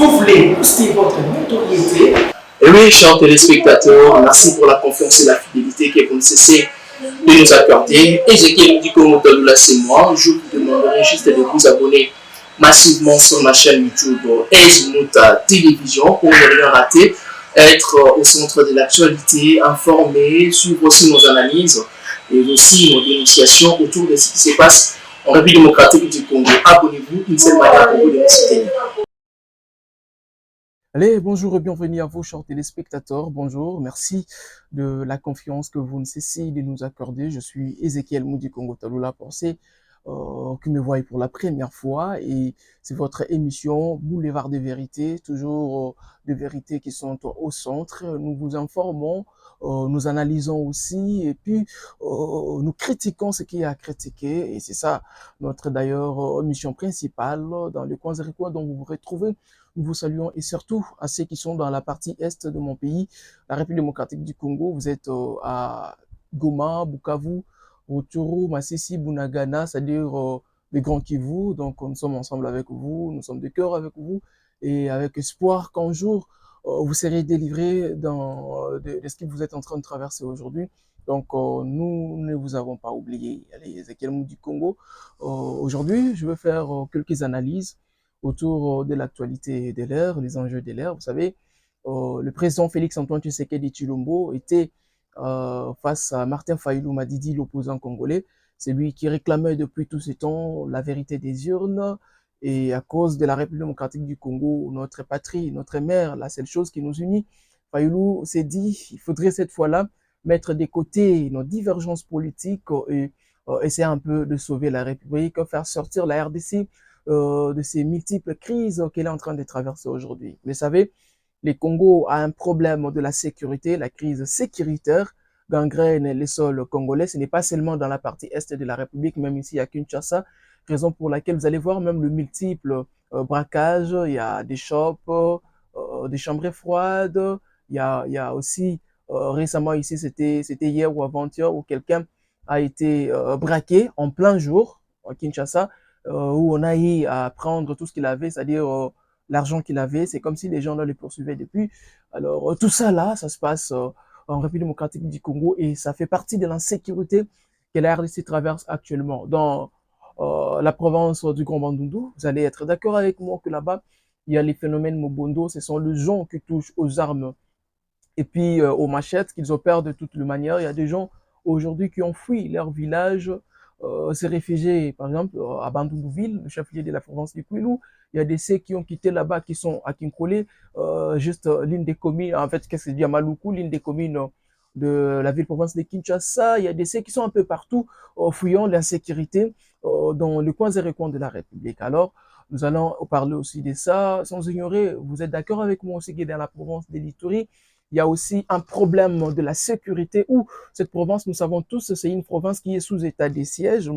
vous voulez booster votre notoriété. Et oui, chers téléspectateurs, merci pour la confiance et la fidélité que vous ne cessez de nous accorder. Ezekiel Mudikongo Talula, c'est moi. Je vous demanderai juste de vous abonner massivement sur ma chaîne YouTube Ezmuta Télévision pour ne rien rater, être au centre de l'actualité, informé, suivre aussi nos analyses et aussi nos dénonciations autour de ce qui se passe en République démocratique du Congo. Abonnez-vous, une seule manière pour vous de nous soutenir. Allez, bonjour et bienvenue à vous, chers téléspectateurs. Bonjour, merci de la confiance que vous ne cessez de nous accorder. Je suis Ezekiel Mudikongo Talula pour ceux qui me voient pour la première fois et c'est votre émission Boulevard des vérités, toujours des vérités qui sont au centre. Nous vous informons, nous analysons aussi et puis nous critiquons ce qu'il y a à critiquer et c'est ça notre d'ailleurs mission principale dans le coin zéricois dont vous vous retrouvez. Nous vous saluons et surtout à ceux qui sont dans la partie est de mon pays, la République démocratique du Congo. Vous êtes à Goma, Bukavu, Rutshuru, Masisi, Bunagana, c'est-à-dire le Grand Kivu. Donc nous sommes ensemble avec vous, nous sommes de cœur avec vous et avec espoir qu'un jour vous serez délivrés de ce que vous êtes en train de traverser aujourd'hui. Donc nous ne vous avons pas oublié. Allez, Ezekiel Moudi Congo. Aujourd'hui, je vais faire quelques analyses autour de l'actualité de l'ère, les enjeux de l'ère. Vous savez, le président Félix-Antoine Tshisekedi Tshilombo était face à Martin Fayulu Madidi, l'opposant congolais. C'est lui qui réclamait depuis tout ce temps la vérité des urnes. Et à cause de la République démocratique du Congo, notre patrie, notre mère, la seule chose qui nous unit, Fayulu s'est dit, il faudrait cette fois-là mettre de côté nos divergences politiques et essayer un peu de sauver la République, faire sortir la RDC de ces multiples crises qu'elle est en train de traverser aujourd'hui. Vous savez, le Congo a un problème de la sécurité, la crise sécuritaire gangrène les sols congolais. Ce n'est pas seulement dans la partie est de la République, même ici à Kinshasa, raison pour laquelle vous allez voir même le multiple braquage. Il y a des shops, des chambres froides. Il y a aussi récemment ici, c'était hier ou avant-hier, où quelqu'un a été braqué en plein jour à Kinshasa. Où on a eu à prendre tout ce qu'il avait, c'est-à-dire l'argent qu'il avait. C'est comme si les gens là le poursuivaient depuis. Alors, tout ça là, ça se passe en République démocratique du Congo et ça fait partie de l'insécurité que la RDC traverse actuellement. Dans la province du Grand Bandundu, vous allez être d'accord avec moi que là-bas, il y a les phénomènes Mobondo, ce sont les gens qui touchent aux armes et puis aux machettes qu'ils opèrent de toutes les manières. Il y a des gens aujourd'hui qui ont fui leur village, se réfugier, par exemple, à Bandundu-Ville, le chef-lieu de la province du Kwilu. Il y a des ceux qui ont quitté là-bas, qui sont à Kinkole, juste l'une des communes, en fait, qu'est-ce que je dis, à Maluku, l'une des communes de la ville-province de Kinshasa. Il y a des ceux qui sont un peu partout, fouillant l'insécurité dans le coin et recoin de la République. Alors, nous allons parler aussi de ça, sans ignorer, vous êtes d'accord avec moi aussi, qui est dans la province de l'Ituri, il y a aussi un problème de la sécurité où cette province, nous savons tous, c'est une province qui est sous état de siège.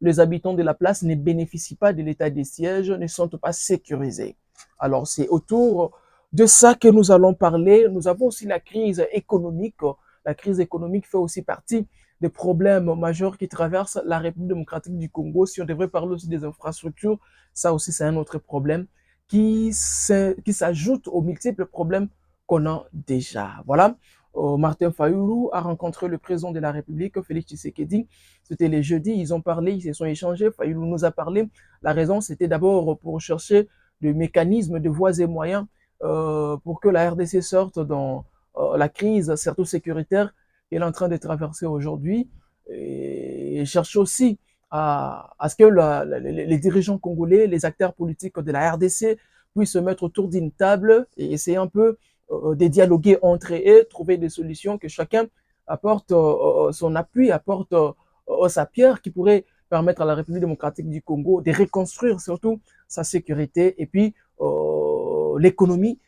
Les habitants de la place ne bénéficient pas de l'état de siège, ne sont pas sécurisés. Alors, c'est autour de ça que nous allons parler. Nous avons aussi la crise économique. La crise économique fait aussi partie des problèmes majeurs qui traversent la République démocratique du Congo. Si on devrait parler aussi des infrastructures, ça aussi, c'est un autre problème qui s'ajoute aux multiples problèmes qu'on a déjà. Voilà. Martin Fayulu a rencontré le président de la République, Félix Tshisekedi. C'était les jeudis, ils ont parlé, ils se sont échangés. Fayulu nous a parlé. La raison, c'était d'abord pour chercher des mécanismes de voies et moyens pour que la RDC sorte dans la crise, surtout sécuritaire, qu'elle est en train de traverser aujourd'hui. Et cherche aussi à ce que les dirigeants congolais, les acteurs politiques de la RDC puissent se mettre autour d'une table et essayer un peu de dialoguer entre eux, trouver des solutions, que chacun apporte son appui, apporte sa pierre qui pourrait permettre à la République démocratique du Congo de reconstruire surtout sa sécurité et puis l'économie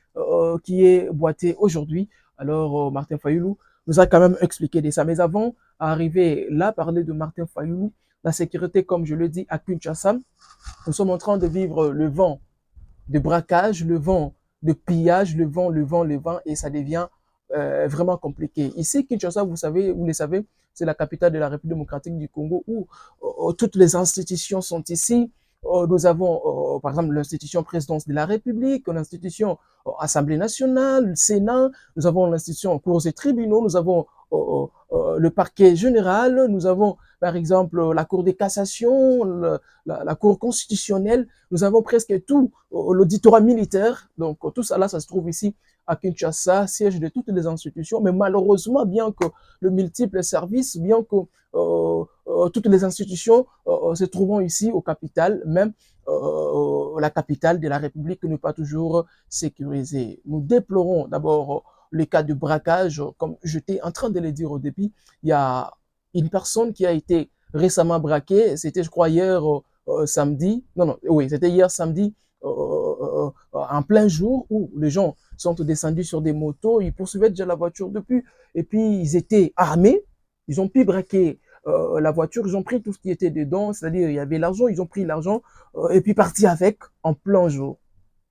qui est boitée aujourd'hui. Alors Martin Fayulu nous a quand même expliqué de ça. Mais avant d'arriver là, parler de Martin Fayulu, la sécurité, comme je le dis, à Kinshasa, nous sommes en train de vivre le vent de braquage, le vent de pillage, le vent, et ça devient vraiment compliqué. Ici, Kinshasa, vous le savez, c'est la capitale de la République démocratique du Congo où toutes les institutions sont ici. nous avons, par exemple, l'institution présidence de la République, l'institution Assemblée nationale, le Sénat, nous avons l'institution cours et tribunaux, nous avons le parquet général, nous avons, par exemple, la Cour de cassation, la Cour constitutionnelle, nous avons presque tout, l'auditorat militaire. Donc, tout ça là, ça se trouve ici à Kinshasa, siège de toutes les institutions. Mais malheureusement, bien que le multiple service, bien que toutes les institutions se trouvant ici au capital, même la capitale de la République n'est pas toujours sécurisée. Nous déplorons d'abord les cas de braquage, comme j'étais en train de le dire au début. Il y a une personne qui a été récemment braquée, c'était je crois hier samedi, oui, c'était hier samedi, en plein jour, où les gens sont descendus sur des motos, ils poursuivaient déjà la voiture depuis, et puis ils étaient armés, ils ont pu braquer la voiture, ils ont pris tout ce qui était dedans, c'est-à-dire il y avait l'argent, ils ont pris l'argent, et puis parti avec en plein jour.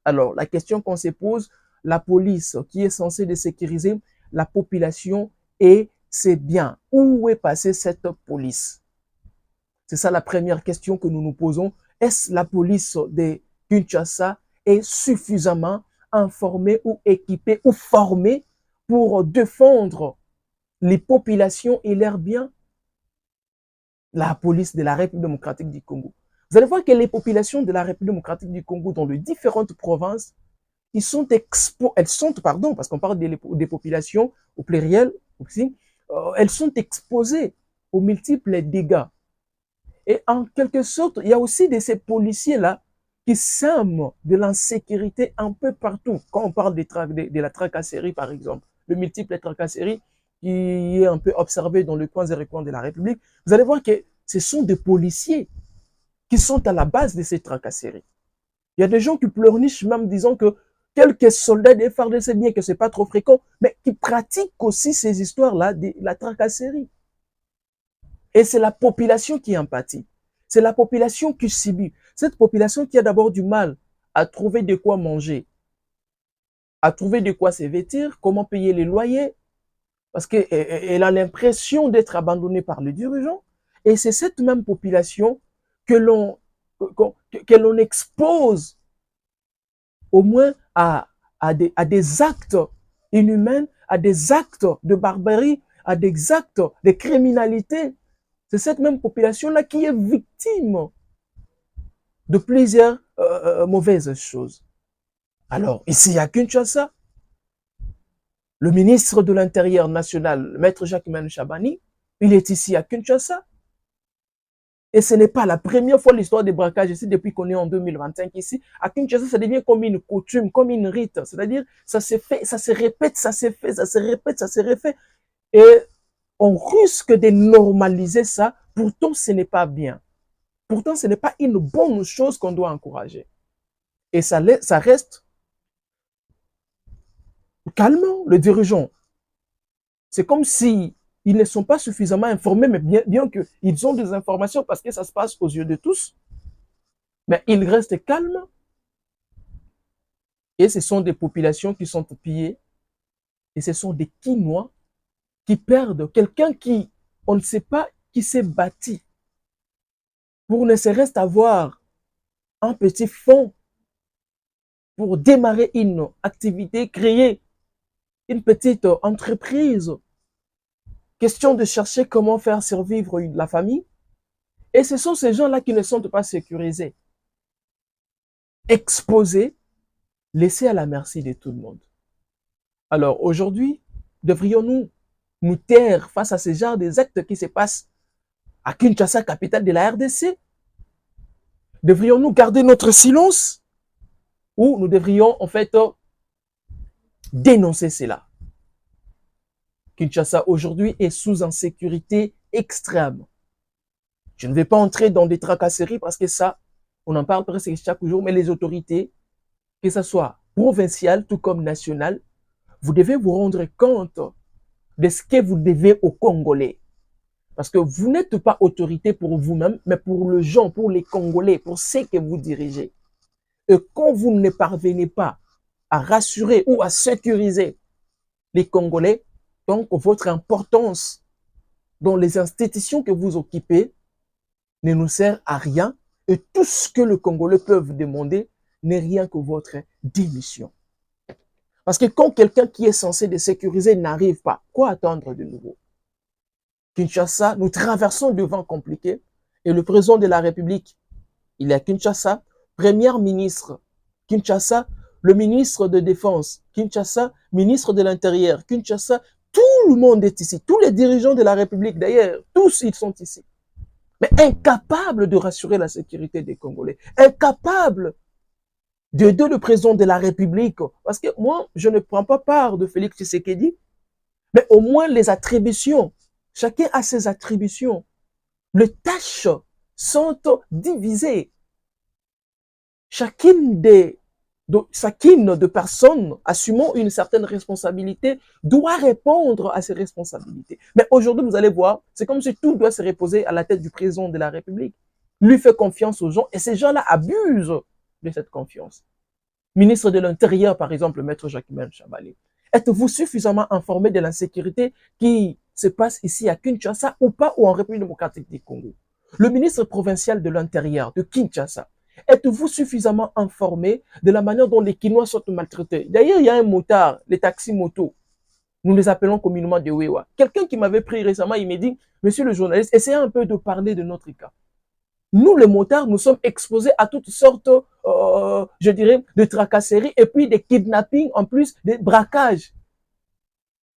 Alors, la question qu'on se pose, la police qui est censée de sécuriser la population, et c'est bien. Où est passée cette police? C'est ça la première question que nous nous posons. Est-ce la police de Kinshasa est suffisamment informée ou équipée ou formée pour défendre les populations et leurs biens? La police de la République démocratique du Congo. Vous allez voir que les populations de la République démocratique du Congo dans les différentes provinces, elles sont, parce qu'on parle des populations au pluriel aussi, elles sont exposées aux multiples dégâts. Et en quelque sorte, il y a aussi de ces policiers-là qui sèment de l'insécurité un peu partout. Quand on parle de la tracasserie, par exemple, le multiple tracasserie qui est un peu observé dans le coin et recoins de la République, vous allez voir que ce sont des policiers qui sont à la base de ces tracasseries. Il y a des gens qui pleurnichent même disant que quelques soldats des FARDC, c'est bien que c'est pas trop fréquent, mais qui pratiquent aussi ces histoires-là de la tracasserie. Et c'est la population qui en pâtit. C'est la population qui subit. Cette population qui a d'abord du mal à trouver de quoi manger, à trouver de quoi se vêtir, comment payer les loyers, parce qu'elle a l'impression d'être abandonnée par les dirigeants. Et c'est cette même population que l'on expose au moins à des actes inhumains, à des actes de barbarie, à des actes de criminalité. C'est cette même population-là qui est victime de plusieurs mauvaises choses. Alors, ici à Kinshasa, le ministre de l'Intérieur national, Maître Jacquemain Chabani, il est ici à Kinshasa. Et ce n'est pas la première fois l'histoire des braquages ici, depuis qu'on est en 2025 ici. À Kinshasa, ça devient comme une coutume, comme une rite. C'est-à-dire, ça se fait, ça se répète, ça se fait, ça se répète, ça se refait. Et on risque de normaliser ça. Pourtant, ce n'est pas bien. Pourtant, ce n'est pas une bonne chose qu'on doit encourager. Et ça reste calmement, les dirigeants. C'est comme si ils ne sont pas suffisamment informés, mais bien qu'ils ont des informations parce que ça se passe aux yeux de tous, mais ils restent calmes. Et ce sont des populations qui sont pillées, et ce sont des Quinois qui perdent quelqu'un qui, on ne sait pas, qui s'est bâti pour ne serait-ce avoir un petit fonds pour démarrer une activité, créer une petite entreprise. Question de chercher comment faire survivre la famille. Et ce sont ces gens-là qui ne sont pas sécurisés, exposés, laissés à la merci de tout le monde. Alors aujourd'hui, devrions-nous nous taire face à ce genre des actes qui se passent à Kinshasa, capitale de la RDC? Devrions-nous garder notre silence? Ou nous devrions en fait dénoncer cela? Kinshasa aujourd'hui est sous insécurité extrême. Je ne vais pas entrer dans des tracasseries parce que ça, on en parle presque chaque jour, mais les autorités, que ce soit provinciales tout comme nationales, vous devez vous rendre compte de ce que vous devez aux Congolais. Parce que vous n'êtes pas autorité pour vous-même, mais pour les gens, pour les Congolais, pour ceux que vous dirigez. Et quand vous ne parvenez pas à rassurer ou à sécuriser les Congolais, donc votre importance dans les institutions que vous occupez ne nous sert à rien, Et tout ce que les Congolais peuvent demander n'est rien que votre démission. Parce que quand quelqu'un qui est censé les sécuriser n'arrive pas, quoi attendre de nouveau? Kinshasa, nous traversons des vents compliqués et le président de la République, il est à Kinshasa, premier ministre Kinshasa, le ministre de Défense Kinshasa, ministre de l'Intérieur Kinshasa, tout le monde est ici, tous les dirigeants de la République d'ailleurs, tous ils sont ici. Mais incapables de rassurer la sécurité des Congolais, incapables d'aider le président de la République. Parce que moi, je ne prends pas part de Félix Tshisekedi, mais au moins les attributions. Chacun a ses attributions. Les tâches sont divisées. Chacune de personnes assumant une certaine responsabilité doit répondre à ces responsabilités. Mais aujourd'hui, vous allez voir, c'est comme si tout doit se reposer à la tête du président de la République. Lui fait confiance aux gens et ces gens-là abusent de cette confiance. Ministre de l'Intérieur, par exemple, Maître Jacquemain Chabalé, êtes-vous suffisamment informé de l'insécurité qui se passe ici à Kinshasa ou pas, ou en République démocratique du Congo? Le ministre provincial de l'Intérieur de Kinshasa, êtes-vous suffisamment informé de la manière dont les Kinois sont maltraités? D'ailleurs, il y a un motard, les taxis motos, nous les appelons communément des Wewa. Quelqu'un qui m'avait pris récemment, il m'a dit, monsieur le journaliste, essayez un peu de parler de notre cas. Nous, les motards, nous sommes exposés à toutes sortes, je dirais, de tracasseries et puis des kidnappings, en plus des braquages.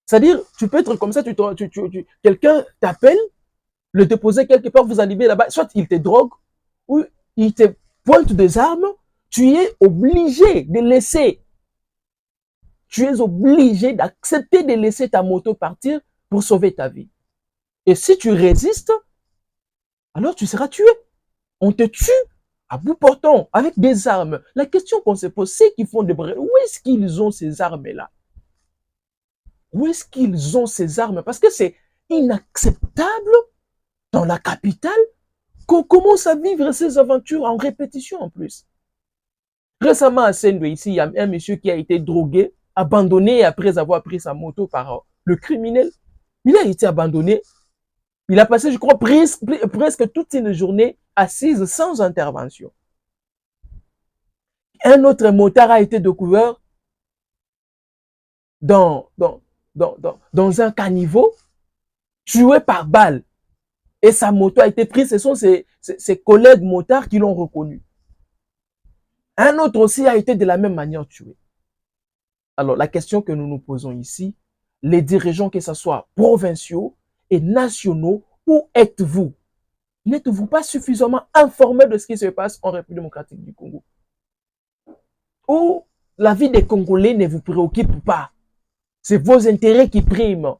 C'est-à-dire, tu peux être comme ça, quelqu'un t'appelle, le déposer quelque part, vous arrivez là-bas, soit il te drogue, ou il te pointe des armes, tu es obligé de laisser, tu es obligé d'accepter de laisser ta moto partir pour sauver ta vie. Et si tu résistes, alors tu seras tué. On te tue à bout portant, avec des armes. La question qu'on se pose, c'est qu'ils font des brèves. Où est-ce qu'ils ont ces armes-là? Où est-ce qu'ils ont ces armes? Parce que c'est inacceptable dans la capitale qu'on commence à vivre ces aventures en répétition en plus. Récemment à Sendwe, ici, il y a un monsieur qui a été drogué, abandonné après avoir pris sa moto par le criminel. Il a été abandonné. Il a passé, je crois, presque toute une journée assise sans intervention. Un autre motard a été découvert dans un caniveau, tué par balle. Et sa moto a été prise. Ce sont ses collègues motards qui l'ont reconnu. Un autre aussi a été de la même manière tué. Alors, la question que nous nous posons ici, les dirigeants, que ce soit provinciaux et nationaux, où êtes-vous? N'êtes-vous pas suffisamment informés de ce qui se passe en République démocratique du Congo? Où la vie des Congolais ne vous préoccupe pas. C'est vos intérêts qui priment.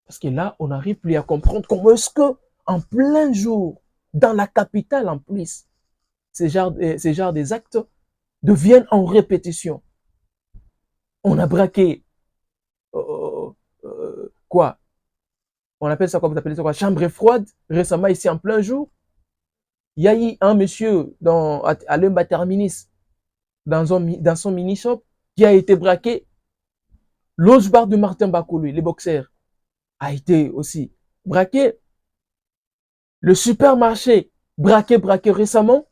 Parce que là, on n'arrive plus à comprendre comment est-ce que, en plein jour, dans la capitale en plus, ces genres des actes deviennent en répétition. On a braqué, quoi? On appelle ça, quoi, vous appelez ça quoi? Chambre froide, récemment ici en plein jour. Il y a eu un monsieur à l'Emba Terminis, dans son mini-shop, qui a été braqué. L'autre bar de Martin Bakoulou, les boxeurs, a été aussi braqué. Le supermarché, braqué récemment.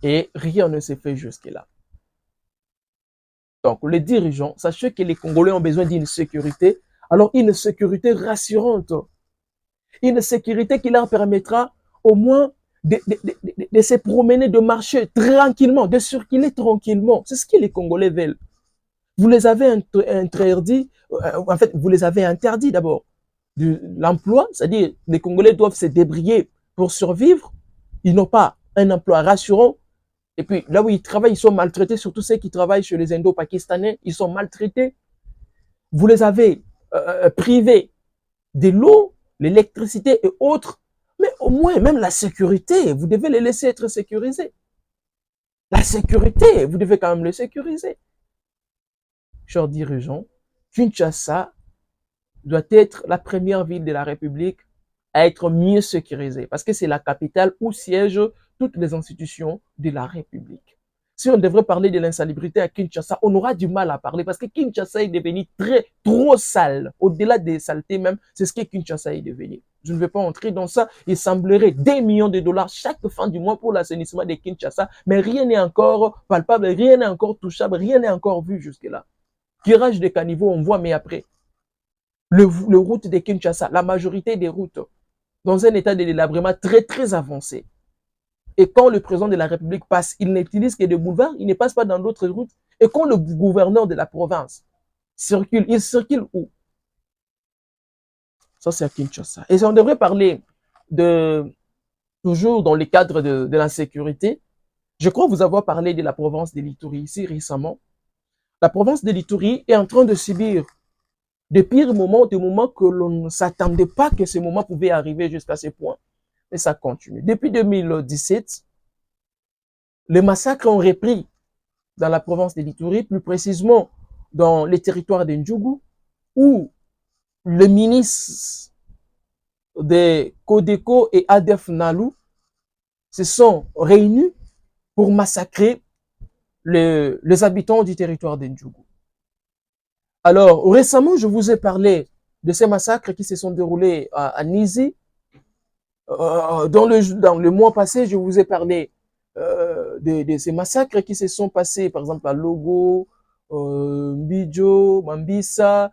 Et rien ne s'est fait jusque-là. Donc, les dirigeants, sachez que les Congolais ont besoin d'une sécurité. Alors, une sécurité rassurante. Une sécurité qui leur permettra au moins de se promener, de marcher tranquillement, de circuler tranquillement. C'est ce que les Congolais veulent. Vous les avez interdit, en fait, vous les avez interdit d'abord de l'emploi, c'est-à-dire les Congolais doivent se débrouiller pour survivre. Ils n'ont pas un emploi rassurant. Et puis, là où ils travaillent, ils sont maltraités, surtout ceux qui travaillent chez les Indo-Pakistanais, ils sont maltraités. Vous les avez privés de l'eau, l'électricité et autres. Mais au moins, même la sécurité, vous devez les laisser être sécurisés. La sécurité, vous devez quand même les sécuriser. Chers dirigeants, Kinshasa doit être la première ville de la République à être mieux sécurisée, parce que c'est la capitale où siègent toutes les institutions de la République. si on devrait parler de l'insalubrité à Kinshasa, on aura du mal à parler parce que Kinshasa est devenu trop sale. Au-delà des saletés même, c'est ce que Kinshasa est devenu. Je ne vais pas entrer dans ça. Il semblerait des millions de dollars chaque fin du mois pour l'assainissement de Kinshasa, mais rien n'est encore palpable, rien n'est encore touchable, rien n'est encore vu jusque-là. Curage des caniveaux, on voit, mais après, le route de Kinshasa, la majorité des routes, dans un état de délabrement très avancé. Et quand le président de la République passe, il n'utilise que des boulevards, il ne passe pas dans d'autres routes. Et quand le gouverneur de la province circule, il circule où? Ça, c'est à Kinshasa. Et si on devrait parler toujours dans le cadre de l'insécurité, je crois vous avoir parlé de la province de l'Ituri ici récemment. La province de l'Ituri est en train de subir de pires moments, des moments que l'on ne s'attendait pas que ces moments pouvaient arriver jusqu'à ce point. Et ça continue. Depuis 2017, les massacres ont repris dans la province de l'Ituri, plus précisément dans les territoires de Ndjougou, où le ministre de Codeco et Adef Nalou se sont réunis pour massacrer les habitants du territoire de Ndjougou. Alors, récemment, je vous ai parlé de ces massacres qui se sont déroulés à Nizi. Dans le mois passé, je vous ai parlé de ces massacres qui se sont passés, par exemple, à Logo, Mbidjo, Mambisa,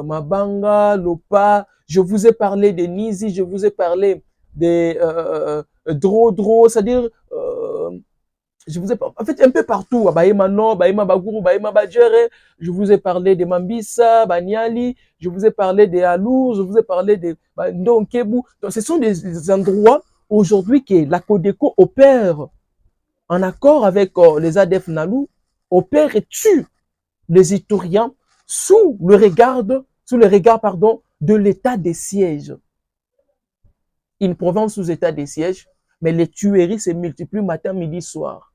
Mabanga, Lopa. Je vous ai parlé de Nizi, je vous ai parlé de Dro, c'est-à-dire, je vous ai en fait un peu partout, à Bahema Nord, Bahema Bagourou, Bahema Badjere, je vous ai parlé de Mambisa, Banyali, je vous ai parlé de Alour, je vous ai parlé de Ndonkebu. Donc, ce sont des endroits aujourd'hui que la Codeco opère en accord avec les ADF Nalou, opère et tue les Ituriens sous le regard de l'état des sièges. Une province sous état des sièges, mais les tueries se multiplient matin, midi, soir.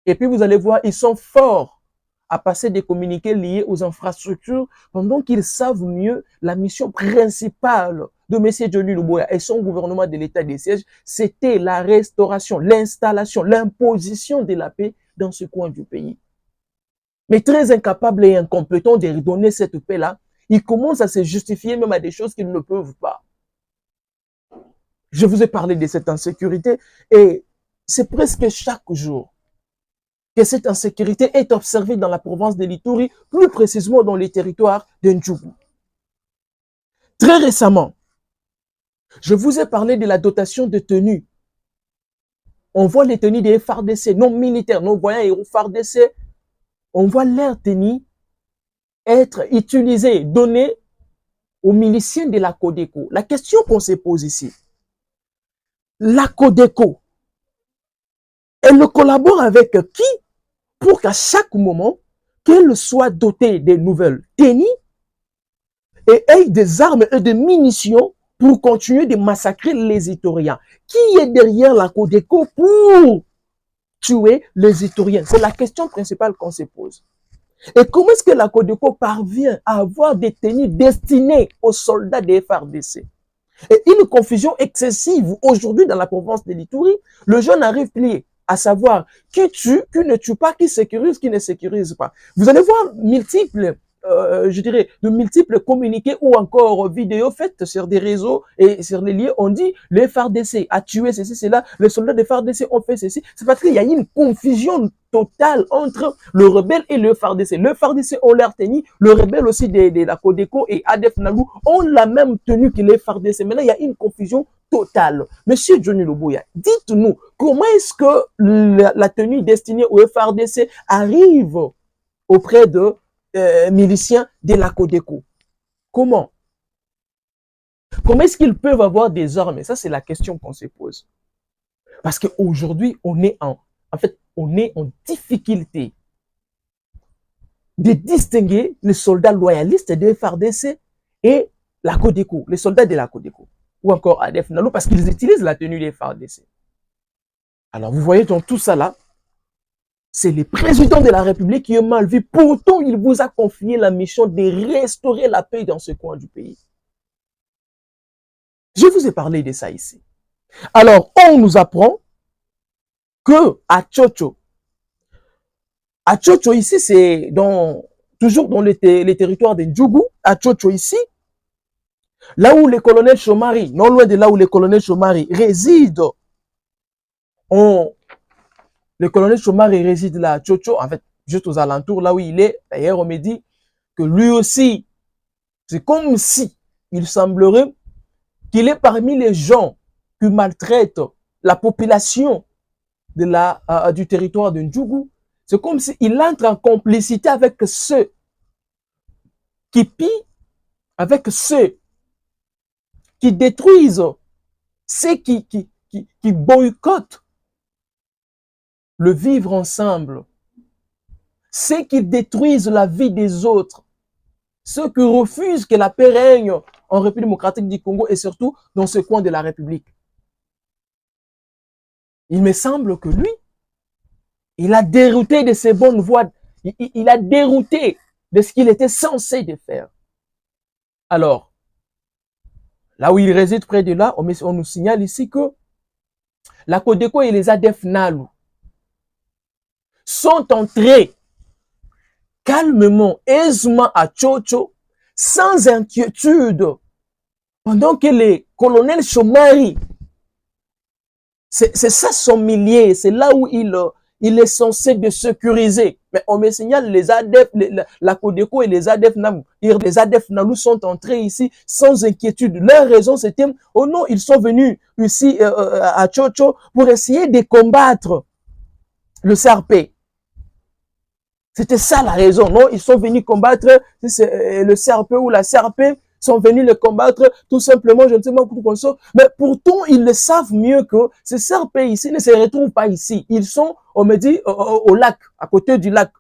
Et puis vous allez voir, ils sont forts à passer des communiqués liés aux infrastructures pendant qu'ils savent mieux la mission principale de M. Johnny Luboya et son gouvernement de l'état des sièges, c'était la restauration, l'installation, l'imposition de la paix dans ce coin du pays. Mais très incapables et incompétents de redonner cette paix-là, ils commencent à se justifier même à des choses qu'ils ne peuvent pas. Je vous ai parlé de cette insécurité et c'est presque chaque jour que cette insécurité est observée dans la province de l'Ituri, plus précisément dans les territoires de Ndjougou. Très récemment, je vous ai parlé de la dotation de tenues. On voit les tenues des FARDC, non militaires, non voyants et FARDC, on voit leurs tenues être utilisées, données aux miliciens de la Codeco. La question qu'on se pose ici, la Codeco, elle collabore avec qui pour qu'à chaque moment, qu'elle soit dotée de nouvelles tenues et ait des armes et des munitions pour continuer de massacrer les Ituriens. Qui est derrière la Codeco pour tuer les Ituriens? C'est la question principale qu'on se pose. Et comment est-ce que la Codeco parvient à avoir des tenues destinées aux soldats des FARDC? Et une confusion excessive aujourd'hui dans la province de l'Ituri, le jeune arrive plié à savoir qui tue, qui ne tue pas, qui sécurise, qui ne sécurise pas. Vous allez voir de multiples communiqués ou encore vidéos faites sur des réseaux et sur les liens. On dit le FARDC a tué ceci, cela, les soldats de FARDC ont fait ceci. C'est parce qu'il y a une confusion totale entre le rebelle et le FARDC. Le FARDC ont leur tenue, le rebelle aussi de la Codeco et ADF Nalou ont la même tenue que les FARDC. Mais là, il y a une confusion totale. Monsieur Johnny Luboya, dites-nous, comment est-ce que la tenue destinée au FARDC arrive auprès de miliciens de la Codeco? Comment? Comment est-ce qu'ils peuvent avoir des armes? Et ça, c'est la question qu'on se pose. Parce qu'aujourd'hui, on est en difficulté de distinguer les soldats loyalistes de FARDC et la Codeco, les soldats de la Codeco, ou encore ADF Nalou, parce qu'ils utilisent la tenue des FARDC. Alors, vous voyez, dans tout ça là, c'est le président de la République qui est mal vu. Pourtant, il vous a confié la mission de restaurer la paix dans ce coin du pays. Je vous ai parlé de ça ici. Alors, on nous apprend que à Tchotcho, À Tchotcho ici, c'est toujours dans les territoires de Ndjougou, à Tchotcho ici, là où le colonel Chomari, non loin de là où le colonel Chomari réside, le colonel Chomari réside là à Tchotcho, en fait, juste aux alentours, là où il est. D'ailleurs, on me dit que lui aussi, c'est comme si il semblerait qu'il est parmi les gens qui maltraitent la population du territoire de Ndjougou. C'est comme s'il entre en complicité avec ceux qui pillent, avec ceux qui détruisent, ceux qui boycottent le vivre ensemble, ceux qui détruisent la vie des autres, ceux qui refusent que la paix règne en République démocratique du Congo et surtout dans ce coin de la République. Il me semble que lui, il a dérouté de ses bonnes voies, il a dérouté de ce qu'il était censé de faire. Alors, là où il réside près de là, on nous signale ici que la Codeco et les ADF NALU sont entrés calmement, aisément à Tchotcho, sans inquiétude, pendant que les colonels Chomari, c'est ça son millier, c'est là où il est censé de sécuriser. Mais on me signale les ADF, la Codeco et les ADF NALU. Les ADF NALU sont entrés ici sans inquiétude. Leur raison c'était, oh non, ils sont venus ici à Tchotcho pour essayer de combattre le CRP. C'était ça la raison, non? Ils sont venus combattre le CRP ou la CRP sont venus le combattre tout simplement, je ne sais pas pourquoi ça. Mais pourtant, ils le savent mieux que ces CRP ici ne se retrouvent pas ici. Ils sont, on me dit, au lac, à côté du lac.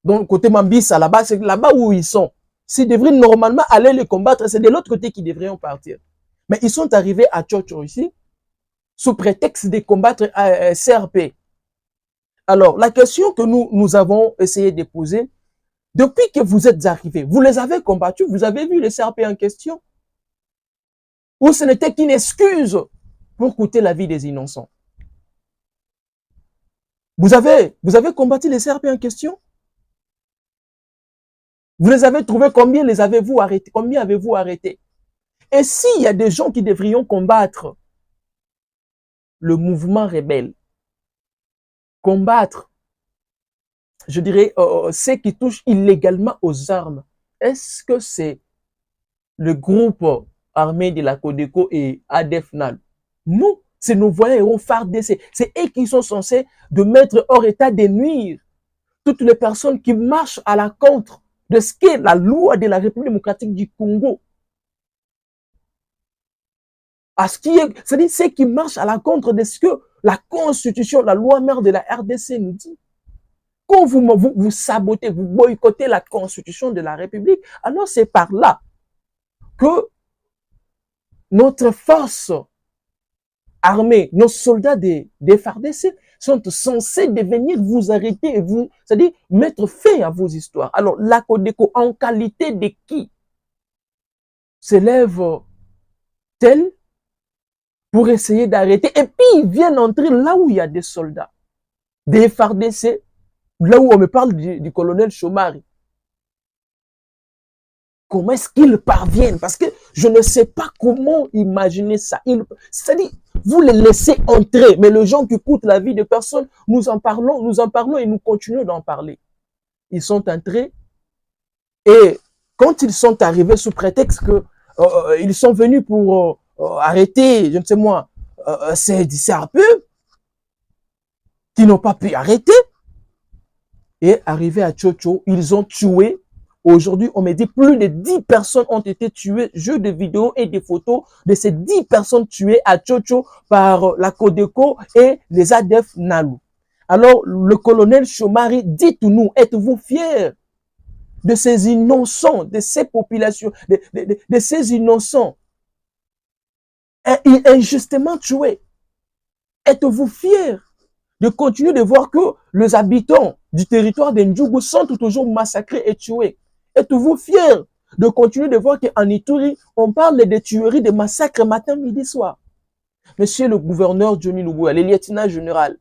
Donc, côté Mambisa, là-bas, c'est là-bas où ils sont. S'ils devraient normalement aller les combattre, c'est de l'autre côté qu'ils devraient en partir. Mais ils sont arrivés à Tchotcho ici, sous prétexte de combattre CRP. Alors, la question que nous avons essayé de poser, depuis que vous êtes arrivés, vous les avez combattus, vous avez vu les CRP en question? Ou ce n'était qu'une excuse pour coûter la vie des innocents? Vous avez combattu les CRP en question? Vous les avez trouvés, combien les avez-vous arrêtés? Combien avez-vous arrêté? Et s'il y a des gens qui devraient combattre le mouvement rebelle, combattre, je dirais, ceux qui touchent illégalement aux armes, est-ce que c'est le groupe armé de la Codeco et ADF NALU? Non, c'est nos voyants héros FARDC. C'est eux qui sont censés de mettre hors état de nuire toutes les personnes qui marchent à la contre de ce qu'est la loi de la République démocratique du Congo. C'est-à-dire ceux qui marchent à la contre de ce que la Constitution, la loi mère de la RDC nous dit. Quand vous sabotez, vous boycottez la Constitution de la République, alors c'est par là que notre force armée, nos soldats des FARDC sont censés de venir vous arrêter et vous, c'est-à-dire mettre fin à vos histoires. Alors, la Codeco, en qualité de qui s'élève-t-elle pour essayer d'arrêter? Et puis, ils viennent entrer là où il y a des soldats, des FARDC, là où on me parle du colonel Chomari. Comment est-ce qu'ils parviennent? Parce que je ne sais pas comment imaginer ça. C'est-à-dire, vous les laissez entrer, mais les gens qui coûtent la vie de personnes, nous en parlons et nous continuons d'en parler. Ils sont entrés et quand ils sont arrivés sous prétexte que ils sont venus pour arrêter, je ne sais moi, ces CRP qui n'ont pas pu arrêter, et arrivés à Tchotcho, ils ont tué. Aujourd'hui, on me dit plus de 10 personnes ont été tuées, jeux de vidéos et des photos de ces 10 personnes tuées à Tchotcho par la Codeco et les ADF NALU. Alors, le colonel Chomari, dites-nous, êtes-vous fiers de ces innocents, de ces populations, de ces innocents injustement tués? Êtes-vous fiers de continuer de voir que les habitants du territoire de Ndjougou sont toujours massacrés et tués? Êtes-vous fiers de continuer de voir qu'en Ituri, on parle de tueries, de massacres matin, midi, soir? Monsieur le gouverneur Johnny Luboya, le lieutenant général,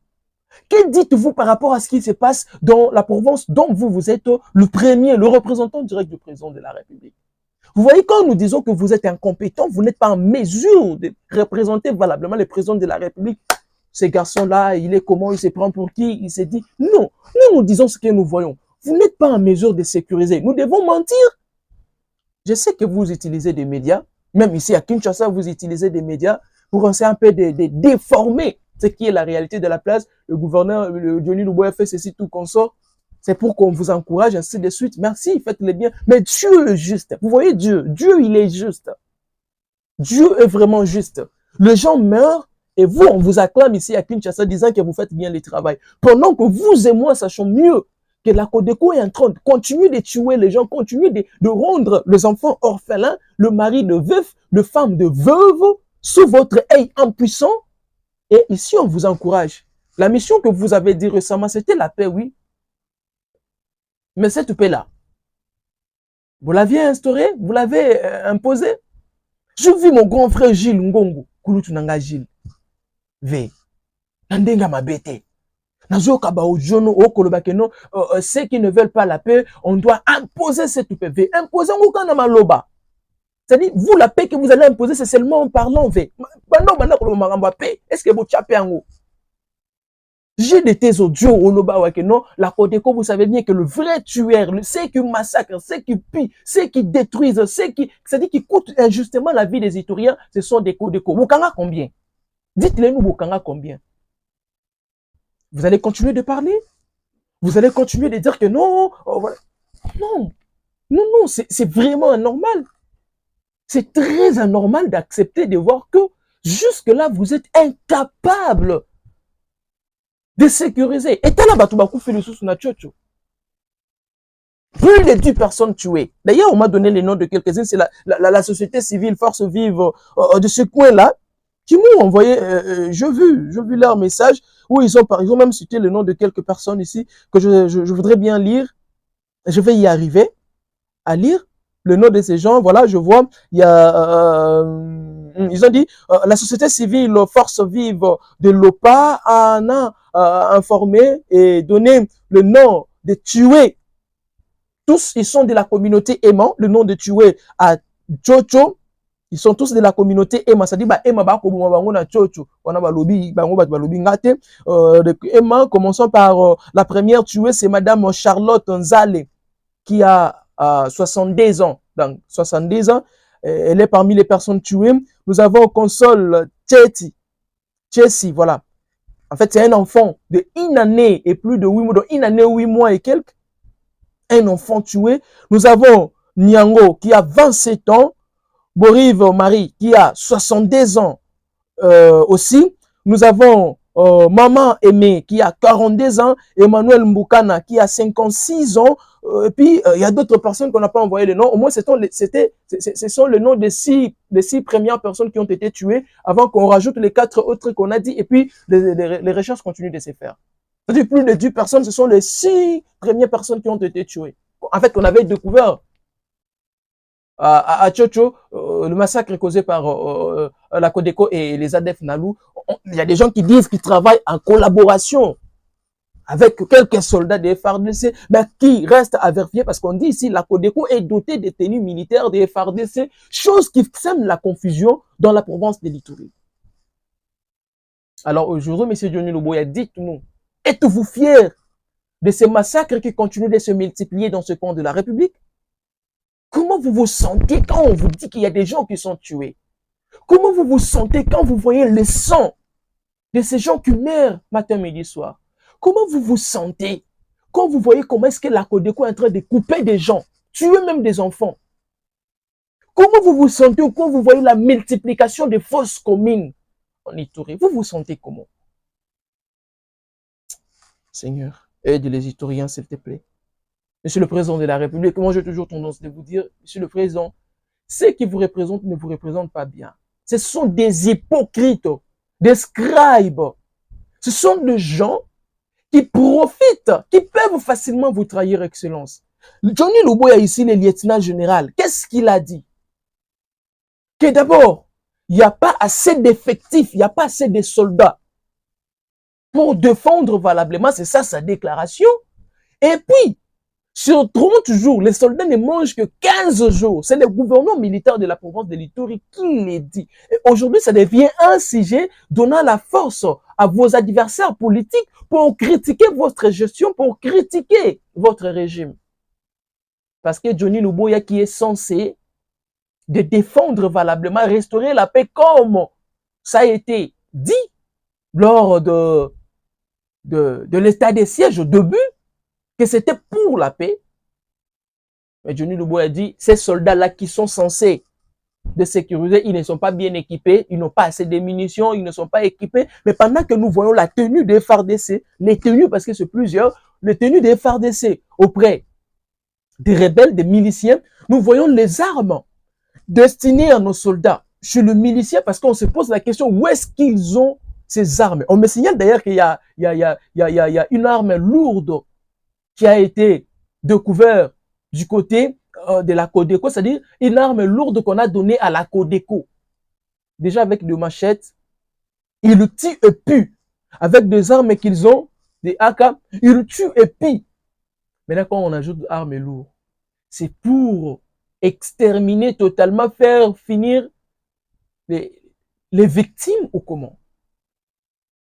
Que dites-vous par rapport à ce qui se passe dans la province dont vous êtes le premier, le représentant direct du président de la République? Vous voyez, quand nous disons que vous êtes incompétent, vous n'êtes pas en mesure de représenter valablement le président de la République. Ce garçon-là, il est comment, il se prend pour qui, il s'est dit. Non, nous disons ce que nous voyons. Vous n'êtes pas en mesure de sécuriser. Nous devons mentir. Je sais que vous utilisez des médias, même ici à Kinshasa, vous utilisez des médias pour essayer un peu de déformer ce qui est la réalité de la place. Le gouverneur, le Johnny Luboya fait ceci, tout consort. C'est pour qu'on vous encourage, ainsi de suite. Merci, faites-le bien. Mais Dieu est juste. Vous voyez Dieu. Dieu, il est juste. Dieu est vraiment juste. Les gens meurent et vous, on vous acclame ici à Kinshasa disant que vous faites bien le travail. Pendant que vous et moi sachons mieux que la Codeco est en train de continuer de tuer les gens, continuer de rendre les enfants orphelins, le mari de veuf, les femmes de veuves, sous votre œil impuissant. Et ici, on vous encourage. La mission que vous avez dit récemment, c'était la paix, oui. Mais cette paix-là, vous l'aviez instaurée, vous l'avez imposée. Je vis mon grand frère Gilles Ngongo, Kulutunanga Gilles. V. Nandenga mabete. Nazoka ba ojono okolobakeno, ceux qui ne veulent pas la paix, on doit imposer cette paix. V. Imposer ngokana maloba. C'est-à-dire, vous, la paix que vous allez imposer, c'est seulement en parlant. V. Est-ce que vous tchapez en haut? J'ai des thèses audio au Loba Wakeno, la Codeco, vous savez bien que le vrai tueur, ceux qui massacrent, ceux qui pillent, ceux qui détruisent, c'est-à-dire qui coûtent injustement la vie des Ituriens, ce sont des Codeco. Bokanga combien? Dites-le nous, Bokanga combien? Vous allez continuer de parler? Vous allez continuer de dire que non, voilà. Non, non, non, c'est vraiment anormal. C'est très anormal d'accepter de voir que jusque-là, vous êtes incapable de sécuriser. Et t'as là, tu fait le sous na tchocho. Plus de 10 personnes tuées. D'ailleurs, on m'a donné les noms de quelques-uns. C'est la société civile, force vive de ce coin-là, qui m'ont envoyé, j'ai vu leur message, où ils ont même cité le nom de quelques personnes ici, que je voudrais bien lire. Je vais y arriver à lire le nom de ces gens. Voilà, je vois, il y a... ils ont dit, la société civile, force vive de l'OPA en a informé et donné le nom de tués. Tous, ils sont de la communauté aimant, le nom de tués à Tchocho. Ils sont tous de la communauté Emma. Ça dit, bah, Emma, bah, comme on a Tchocho. On a lobby, bah, on va lobby ngate. Emma, commençons par la première tuée, c'est Madame Charlotte Nzale, qui a 70 ans. Donc, 70 ans. Elle est parmi les personnes tuées. Nous avons Console Chessie, voilà. En fait, c'est un enfant de 1 année et plus de 8 mois, donc 1 année, 8 mois et quelques. Un enfant tué. Nous avons Nyango qui a 27 ans. Borive Marie qui a 62 ans aussi. Nous avons Maman Aimé qui a 42 ans. Emmanuel Mboukana qui a 56 ans. Et puis, il y a d'autres personnes qu'on n'a pas envoyé les noms. Au moins, ce sont les noms des six premières personnes qui ont été tuées avant qu'on rajoute les 4 autres qu'on a dit. Et puis, les recherches continuent de se faire. C'est-à-dire, plus de 10 personnes, ce sont les 6 premières personnes qui ont été tuées. En fait, qu'on avait découvert à Tchocho, le massacre causé par la Codeco et les ADF Nalou. Il y a des gens qui disent qu'ils travaillent en collaboration avec quelques soldats des FARDC, mais qui restent à vérifier parce qu'on dit ici la Codeco est dotée de tenues militaires des FARDC, chose qui sème la confusion dans la province de l'Ituri. Alors aujourd'hui, M. Johnny Luboya, dites-nous, êtes-vous fiers de ces massacres qui continuent de se multiplier dans ce coin de la République? Comment vous vous sentez quand on vous dit qu'il y a des gens qui sont tués? Comment vous vous sentez quand vous voyez le sang de ces gens qui meurent matin, midi, soir? Comment vous vous sentez quand vous voyez comment est-ce que la Codeco est en train de couper des gens, tuer même des enfants? Comment vous vous sentez quand vous voyez la multiplication des fausses communes en Ituri? Vous vous sentez comment? Seigneur, aide les Ituriens, s'il te plaît. Monsieur le Président de la République, moi j'ai toujours tendance de vous dire, Monsieur le Président, ceux qui vous représentent ne vous représentent pas bien. Ce sont des hypocrites, des scribes. Ce sont des gens qui profitent, qui peuvent facilement vous trahir, Excellence. Johnny Luboya ici, le lieutenant général, qu'est-ce qu'il a dit? Que d'abord, il n'y a pas assez d'effectifs, il n'y a pas assez de soldats pour défendre valablement, c'est ça sa déclaration. Et puis, sur 30 jours, les soldats ne mangent que 15 jours. C'est le gouvernement militaire de la province de l'Ituri qui l'a dit. Et aujourd'hui, ça devient un sujet donnant la force à vos adversaires politiques pour critiquer votre gestion, pour critiquer votre régime. Parce que Johnny Luboya, qui est censé de défendre valablement, restaurer la paix comme ça a été dit lors de l'état des sièges au début, que c'était pour la paix. Mais Johnny Luboya a dit, ces soldats-là qui sont censés de sécuriser, ils ne sont pas bien équipés, ils n'ont pas assez de munitions, ils ne sont pas équipés. Mais pendant que nous voyons la tenue des FARDC, les tenues, parce que c'est plusieurs, les tenues des FARDC auprès des rebelles, des miliciens, nous voyons les armes destinées à nos soldats. Chez le milicien, parce qu'on se pose la question, où est-ce qu'ils ont ces armes? On me signale d'ailleurs qu'il y a une arme lourde qui a été découverte du côté de la Codeco, c'est-à-dire une arme lourde qu'on a donnée à la Codeco. Déjà avec des machettes, ils tuent et puent. Avec des armes qu'ils ont, des AK, ils tuent et pillent. Maintenant, quand on ajoute des armes lourdes, c'est pour exterminer totalement, faire finir les victimes ou comment?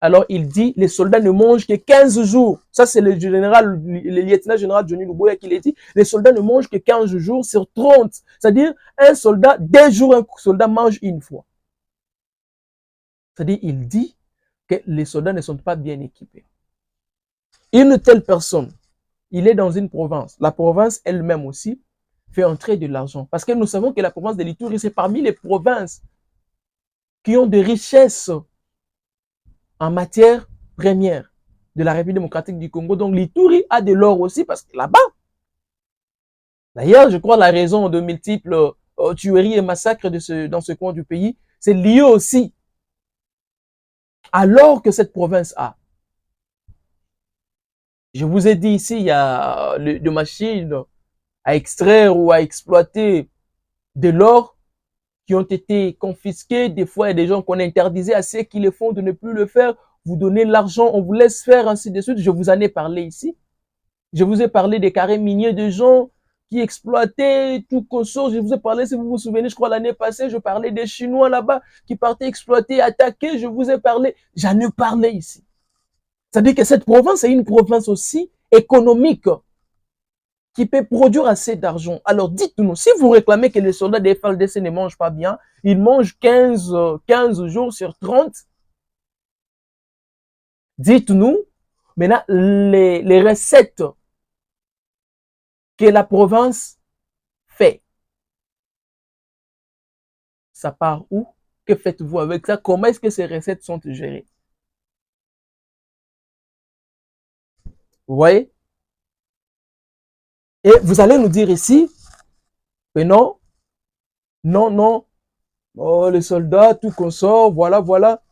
Alors, il dit, les soldats ne mangent que 15 jours. Ça, c'est le lieutenant général Johnny Luboya qui l'a dit. Les soldats ne mangent que 15 jours sur 30. C'est-à-dire, un soldat, 10 jours, un soldat mange une fois. C'est-à-dire, il dit que les soldats ne sont pas bien équipés. Une telle personne, il est dans une province. La province elle-même aussi fait entrer de l'argent. Parce que nous savons que la province de l'Ituri, c'est parmi les provinces qui ont des richesses en matière première de la République démocratique du Congo. Donc l'Ituri a de l'or aussi parce que là-bas, d'ailleurs, je crois la raison de multiples tueries et massacres dans ce coin du pays, c'est lié aussi à l'or que cette province a. Je vous ai dit ici, il y a des machines à extraire ou à exploiter de l'or qui ont été confisqués. Des fois, il y a des gens qu'on interdisait à ceux qui le font de ne plus le faire. Vous donnez l'argent, on vous laisse faire, ainsi de suite. Je vous en ai parlé ici. Je vous ai parlé des carrés miniers de gens qui exploitaient tout Kosso. Je vous ai parlé, si vous vous souvenez, je crois l'année passée, je parlais des Chinois là-bas qui partaient exploiter, attaquer. Je vous ai parlé, j'en ai parlé ici. C'est-à-dire que cette province est une province aussi économique qui peut produire assez d'argent. Alors dites-nous, si vous réclamez que les soldats des FARDC ne mangent pas bien, ils mangent 15 jours sur 30, dites-nous, maintenant, les recettes que la province fait, ça part où? Que faites-vous avec ça? Comment est-ce que ces recettes sont gérées? Vous voyez? Et vous allez nous dire ici, mais non, oh, les soldats, tout consort, voilà.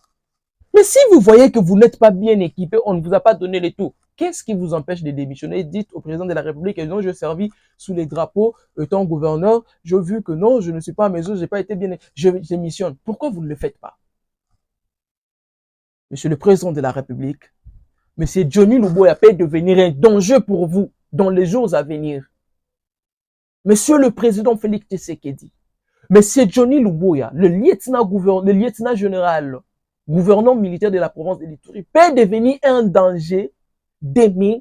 Mais si vous voyez que vous n'êtes pas bien équipé, on ne vous a pas donné les tout, qu'est-ce qui vous empêche de démissionner? Dites au président de la République, et non, je servis sous les drapeaux, étant gouverneur, j'ai vu que non, je ne suis pas à mesure, je n'ai pas été bien, je démissionne. Pourquoi vous ne le faites pas? Monsieur le président de la République, monsieur Johnny Luboya peut devenir un danger pour vous dans les jours à venir. Monsieur le président Félix Tshisekedi, monsieur Johnny Luboya, le lieutenant général, gouverneur militaire de la province de l'Ituri, peut devenir un danger demain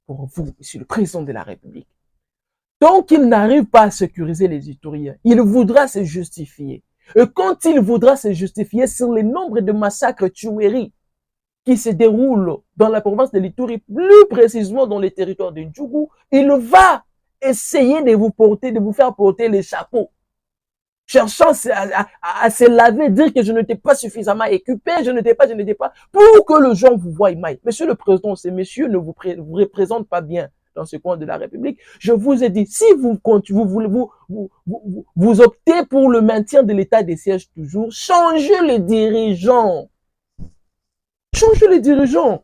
pour vous, monsieur le président de la République. Tant qu'il n'arrive pas à sécuriser les Ituriens, il voudra se justifier. Et quand il voudra se justifier sur le nombre de massacres tueries qui se déroulent dans la province de l'Ituri, plus précisément dans les territoires de Djougou, il va essayer de vous faire porter les chapeaux. Cherchant à se laver, dire que je n'étais pas suffisamment équipé, je n'étais pas, pour que les gens vous voient mal. Monsieur le président, ces messieurs ne vous représentent pas bien dans ce coin de la République. Je vous ai dit, si vous optez pour le maintien de l'état des sièges toujours, changez les dirigeants. Changez les dirigeants.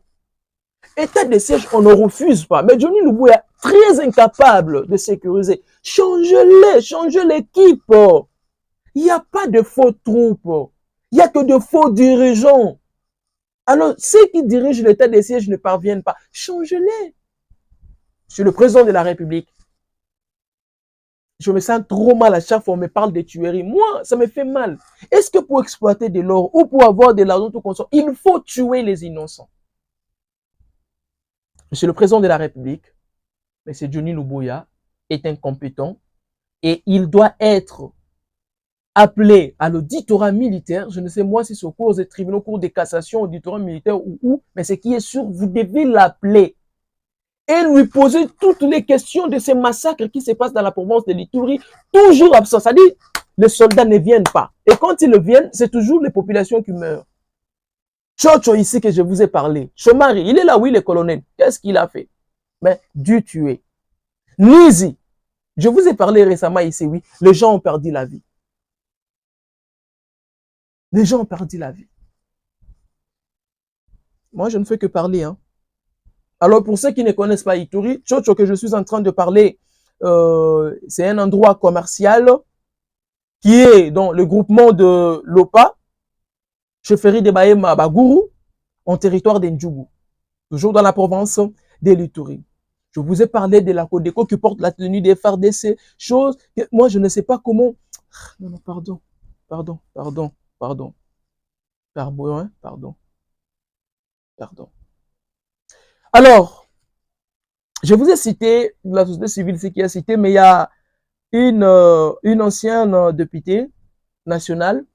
État des sièges, on ne refuse pas. Mais Johnny Luboya est très incapable de sécuriser. Changez-les, changez l'équipe. Il n'y a pas de faux troupes. Il n'y a que de faux dirigeants. Alors, ceux qui dirigent l'état des sièges ne parviennent pas. Changez-les. Je suis le président de la République. Je me sens trop mal à chaque fois qu'on me parle de tueries. Moi, ça me fait mal. Est-ce que pour exploiter de l'or ou pour avoir de l'argent tout consort, il faut tuer les innocents? Monsieur le président de la République, M. Johnny Luboya, est incompétent et il doit être appelé à l'auditorat militaire. Je ne sais moi si c'est au cours des tribunaux, au cours des cassations, auditorat militaire ou où, mais ce qui est sûr, vous devez l'appeler et lui poser toutes les questions de ces massacres qui se passent dans la province de l'Ituri, toujours absent. C'est-à-dire, les soldats ne viennent pas. Et quand ils viennent, c'est toujours les populations qui meurent. Chocho ici que je vous ai parlé, Chomari, il est là, oui, le colonel. Qu'est-ce qu'il a fait? Mais Dieu tué. Nizi, je vous ai parlé récemment ici, oui, les gens ont perdu la vie. Les gens ont perdu la vie. Moi, je ne fais que parler, hein. Alors, pour ceux qui ne connaissent pas Ituri, Chocho que je suis en train de parler, c'est un endroit commercial qui est dans le groupement de Lopa, chefferie de Bahema Bagourou, en territoire d'Endjougou, toujours dans la province de l'Ituri. Je vous ai parlé de la Codeco qui porte la tenue des FARDC, chose que moi, je ne sais pas comment... Non, non, pardon, pardon, pardon, pardon, pardon, hein, pardon, pardon. Alors, je vous ai cité la société civile, c'est qui a cité, mais il y a une ancienne députée nationale,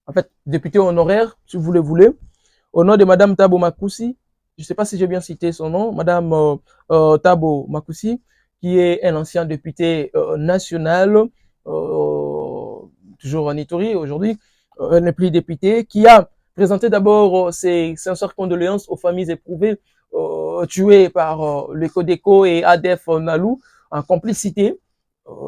en fait, députée honoraire, si vous le voulez, au nom de Madame Thabo Makoussi. Je ne sais pas si j'ai bien cité son nom, Madame Thabo Makoussi, qui est un ancien député national, toujours en Ituri aujourd'hui, elle n'est plus députée, qui a présenté d'abord ses sincères condoléances aux familles éprouvées tuées par le Codeco et ADF Nalou en complicité.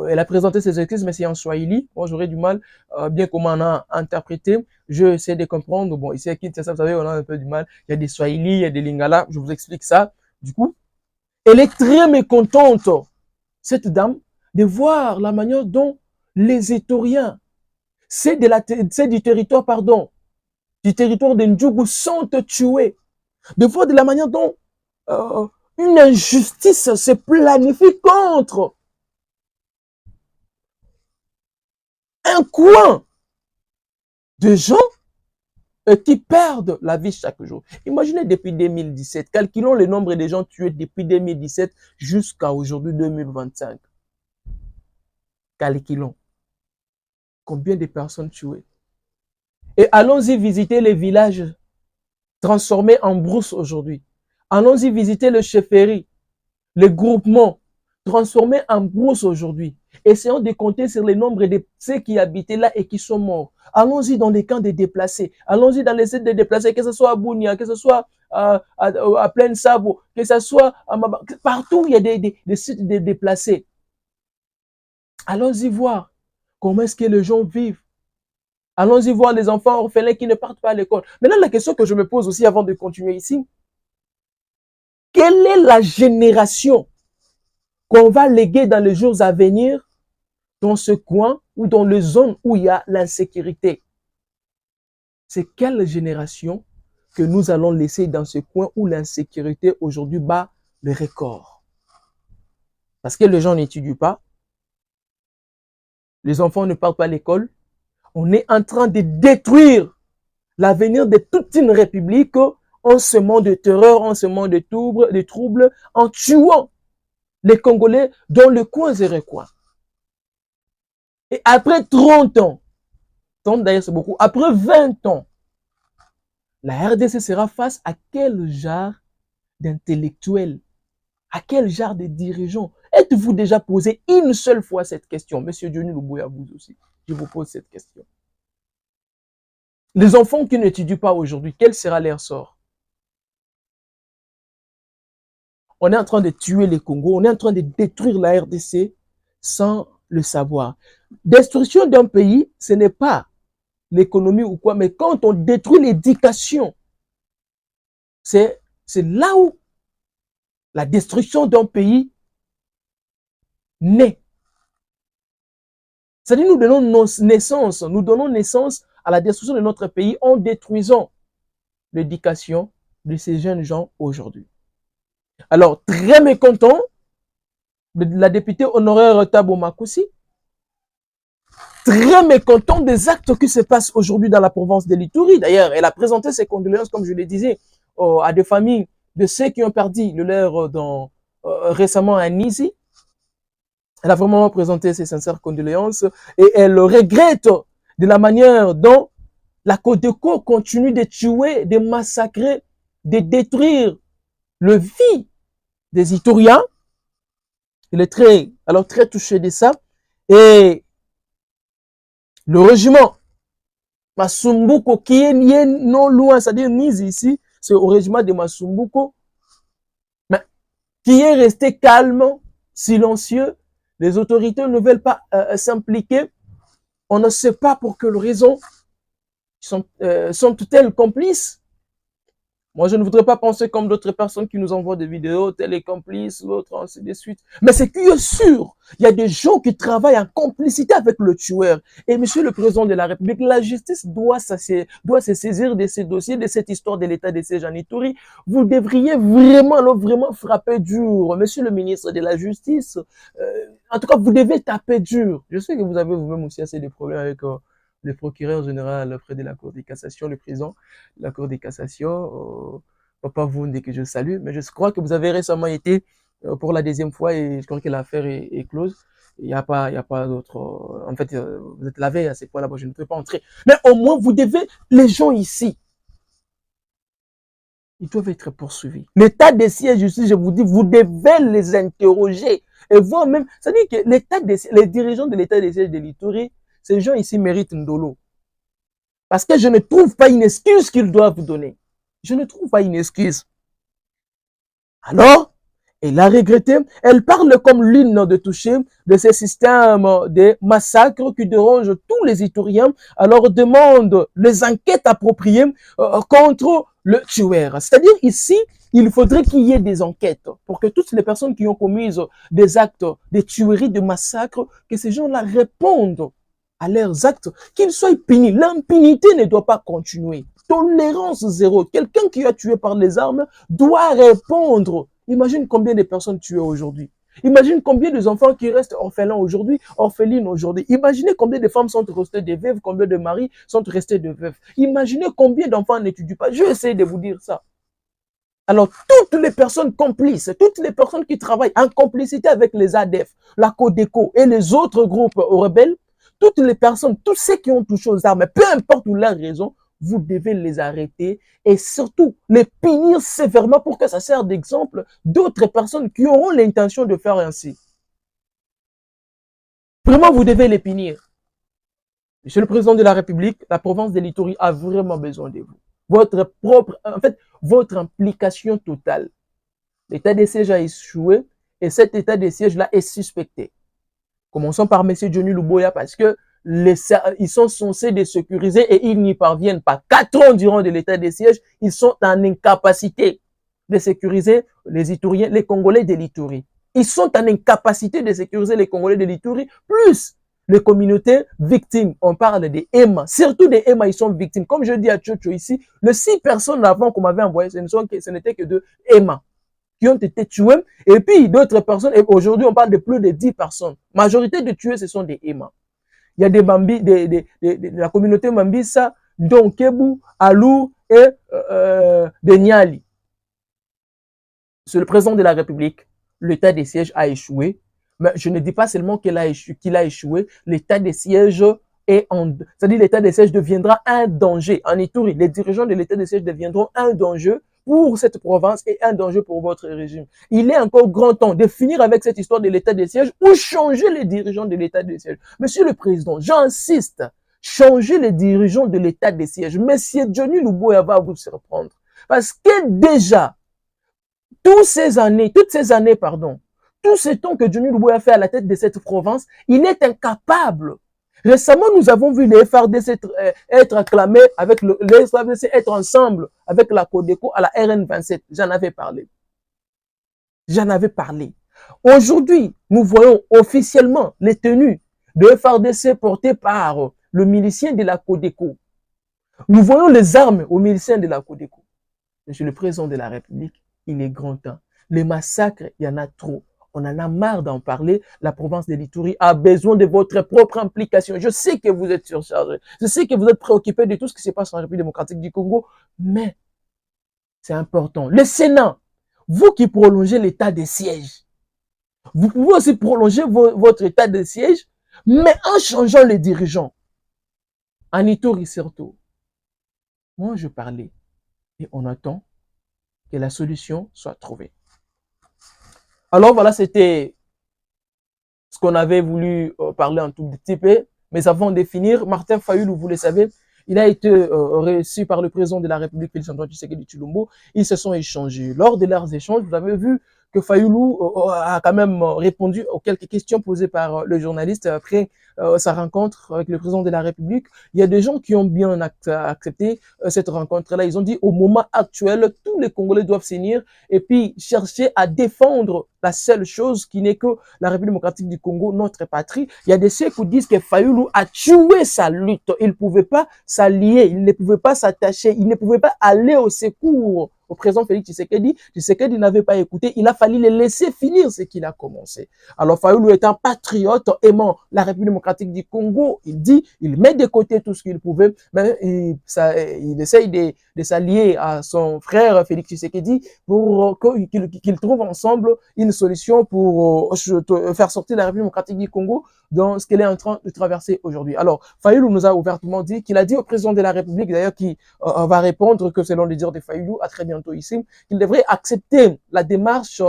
Elle a présenté ses excuses, mais c'est en Swahili. Moi, j'aurais du mal, bien comment on a interprété. Je essaie de comprendre. Bon, ici à Kinshasa, vous savez, on a un peu du mal. Il y a des Swahili, il y a des Lingala. Je vous explique ça. Du coup, elle est très mécontente, cette dame, de voir la manière dont les Éthoriens, c'est du territoire, pardon, du territoire de Ndjougou sont tués. De voir de la manière dont une injustice se planifie contre un coin de gens qui perdent la vie chaque jour. Imaginez depuis 2017, calculons le nombre de gens tués depuis 2017 jusqu'à aujourd'hui 2025. Calculons combien de personnes tuées. Et allons-y visiter les villages transformés en brousse aujourd'hui. Allons-y visiter le chefferie, les groupements transformés en brousse aujourd'hui. Essayons de compter sur le nombre de ceux qui habitaient là et qui sont morts. Allons-y dans les camps des déplacés. Allons-y dans les sites de déplacés, que ce soit à Bounia, que ce soit à Plaine Sabo, que ce soit à Maba. Partout, il y a des sites de déplacés. Allons-y voir comment est-ce que les gens vivent. Allons-y voir les enfants orphelins qui ne partent pas à l'école. Maintenant, la question que je me pose aussi avant de continuer ici, quelle est la génération qu'on va léguer dans les jours à venir dans ce coin ou dans les zones où il y a l'insécurité? C'est quelle génération que nous allons laisser dans ce coin où l'insécurité aujourd'hui bat le record? Parce que les gens n'étudient pas, les enfants ne partent pas à l'école, on est en train de détruire l'avenir de toute une république en semant de terreur, en semant de troubles, en tuant les Congolais dans le coin et recoin. Et après 30 ans, 30 d'ailleurs c'est beaucoup, après 20 ans, la RDC sera face à quel genre d'intellectuels, à quel genre de dirigeants? Êtes-vous déjà posé une seule fois cette question? Monsieur Johnny Luboya, vous aussi, je vous pose cette question. Les enfants qui n'étudient pas aujourd'hui, quel sera leur sort? On est en train de tuer les Congos, on est en train de détruire la RDC sans le savoir. Destruction d'un pays, ce n'est pas l'économie ou quoi, mais quand on détruit l'éducation, c'est là où la destruction d'un pays naît. C'est-à-dire nous donnons naissance à la destruction de notre pays en détruisant l'éducation de ces jeunes gens aujourd'hui. Alors, très mécontent de la députée honoraire Thabo Makoussi, très mécontent des actes qui se passent aujourd'hui dans la province de l'Ituri. D'ailleurs, elle a présenté ses condoléances, comme je le disais, à des familles de ceux qui ont perdu le leur récemment à Nizi. Elle a vraiment présenté ses sincères condoléances et elle regrette de la manière dont la Codeco continue de tuer, de massacrer, de détruire le vie des Ituriens. Il est très touché de ça. Et le régiment Masumbuko, qui est non loin, c'est-à-dire Nizi ici, c'est au régiment de Masumbuko, mais qui est resté calme, silencieux. Les autorités ne veulent pas s'impliquer. On ne sait pas pour quelle raison. Sont-elles complices? Moi, je ne voudrais pas penser comme d'autres personnes qui nous envoient des vidéos, tel est complice, l'autre, ainsi de suite. Mais c'est qui est sûr, il y a des gens qui travaillent en complicité avec le tueur. Et Monsieur le Président de la République, la justice doit se saisir de ces dossiers, de cette histoire de l'état de siège en Ituri. Vous devriez vraiment frapper dur. Monsieur le ministre de la Justice, en tout cas, vous devez taper dur. Je sais que vous avez vous-même aussi assez de problèmes avec le procureur général près de la Cour de cassation, le président de la Cour de cassation, Papa Vounde, que je salue, mais je crois que vous avez récemment été pour la deuxième fois et je crois que l'affaire est close. Il n'y a pas d'autre. En fait, vous êtes lavé à ces points-là, je ne peux pas entrer. Mais au moins, vous devez, les gens ici, ils doivent être poursuivis. L'état des sièges ici, je vous dis, vous devez les interroger. Et voir même, ça dit que les dirigeants de l'état des sièges de l'Ituri, ces gens ici méritent Ndolo. Parce que je ne trouve pas une excuse qu'ils doivent vous donner. Je ne trouve pas une excuse. Alors, elle a regretté. Elle parle comme l'une de toucher de ces systèmes de massacres qui dérangent tous les Ituriens. Alors, demande les enquêtes appropriées contre le tueur. C'est-à-dire ici, il faudrait qu'il y ait des enquêtes pour que toutes les personnes qui ont commis des actes de tuerie, de massacre, que ces gens-là répondent à leurs actes, qu'ils soient punis. L'impunité ne doit pas continuer. Tolérance zéro. Quelqu'un qui a tué par les armes doit répondre. Imagine combien de personnes tuées aujourd'hui. Imagine combien d'enfants qui restent orphelins aujourd'hui, orphelines aujourd'hui. Imaginez combien de femmes sont restées des veuves, combien de maris sont restés des veuves. Imaginez combien d'enfants n'étudient pas. Je vais essayer de vous dire ça. Alors, toutes les personnes complices, toutes les personnes qui travaillent en complicité avec les ADF, la Codeco et les autres groupes rebelles, toutes les personnes, tous ceux qui ont touché aux armes, peu importe où leur raison, vous devez les arrêter et surtout les punir sévèrement pour que ça serve d'exemple d'autres personnes qui auront l'intention de faire ainsi. Vraiment, vous devez les punir. Monsieur le Président de la République, la province de l'Ituri a vraiment besoin de vous. Votre implication totale. L'état de siège a échoué et cet état de siège-là est suspecté. Commençons par M. Johnny Luboya parce que ils sont censés de sécuriser et ils n'y parviennent pas. 4 ans durant de l'état de siège, ils sont en incapacité de sécuriser les Ituriens, les Congolais de l'Ituri. Ils sont en incapacité de sécuriser les Congolais de l'Ituri, plus les communautés victimes. On parle des EMA. Surtout des EMA, ils sont victimes. Comme je dis à Tchocho ici, les 6 personnes avant qu'on m'avait envoyé, ce n'était que de EMA qui ont été tués. Et puis d'autres personnes, et aujourd'hui on parle de plus de 10 personnes. Majorité de tués, ce sont des EMA. Il y a des Bambi, de la communauté Mambisa, Donkebu, Alou et de Niali. C'est le président de la République. L'état des sièges a échoué. Mais je ne dis pas seulement qu'il a échoué. L'état des sièges c'est-à-dire l'état des sièges deviendra un danger. En Ituri, les dirigeants de l'état des sièges deviendront un danger pour cette province et un danger pour votre régime. Il est encore grand temps de finir avec cette histoire de l'état des sièges ou changer les dirigeants de l'état des sièges. Monsieur le Président, j'insiste, changer les dirigeants de l'état des sièges. Monsieur Johnny Luboya va vous surprendre. Parce que déjà, toutes ces années, tout ce temps que Johnny Luboya a fait à la tête de cette province, il est incapable. Récemment, nous avons vu les FARDC être acclamés avec les FARDC être ensemble avec la Codeco à la RN27. J'en avais parlé. Aujourd'hui, nous voyons officiellement les tenues de FARDC portées par le milicien de la Codeco. Nous voyons les armes aux miliciens de la Codeco. Monsieur le Président de la République, il est grand temps. Les massacres, il y en a trop. On en a marre d'en parler. La province de l'Ituri a besoin de votre propre implication. Je sais que vous êtes surchargé. Je sais que vous êtes préoccupé de tout ce qui se passe en République démocratique du Congo. Mais c'est important. Le Sénat, vous qui prolongez l'état de siège, vous pouvez aussi prolonger votre état de siège, mais en changeant les dirigeants. En Ituri surtout. Moi, je parlais. Et on attend que la solution soit trouvée. Alors voilà, c'était ce qu'on avait voulu parler un tout petit peu. Mais avant de finir, Martin Fayulu, vous le savez, il a été reçu par le président de la République, Félix-Antoine Tshisekedi Tshilombo. Ils se sont échangés. Lors de leurs échanges, vous avez vu que Fayulu a quand même répondu aux quelques questions posées par le journaliste après sa rencontre avec le président de la République. Il y a des gens qui ont bien accepté cette rencontre-là. Ils ont dit au moment actuel, tous les Congolais doivent s'unir et puis chercher à défendre la seule chose qui n'est que la République démocratique du Congo, notre patrie. Il y a des ceux qui disent que Fayulu a tué sa lutte. Il ne pouvait pas s'allier, il ne pouvait pas s'attacher, il ne pouvait pas aller au secours au président Félix Tshisekedi. Tshisekedi n'avait pas écouté, il a fallu le laisser finir ce qu'il a commencé. Alors Fayulu est un patriote aimant la République démocratique du Congo. Il dit, il met de côté tout ce qu'il pouvait, mais il essaye de s'allier à son frère Félix Tshisekedi pour qu'ils trouvent ensemble une solution pour faire sortir la République démocratique du Congo dans ce qu'elle est en train de traverser aujourd'hui. Alors, Fayulu nous a ouvertement dit qu'il a dit au président de la République, d'ailleurs, qui va répondre que selon les dires de Fayulu, à très bientôt ici, qu'il devrait accepter la démarche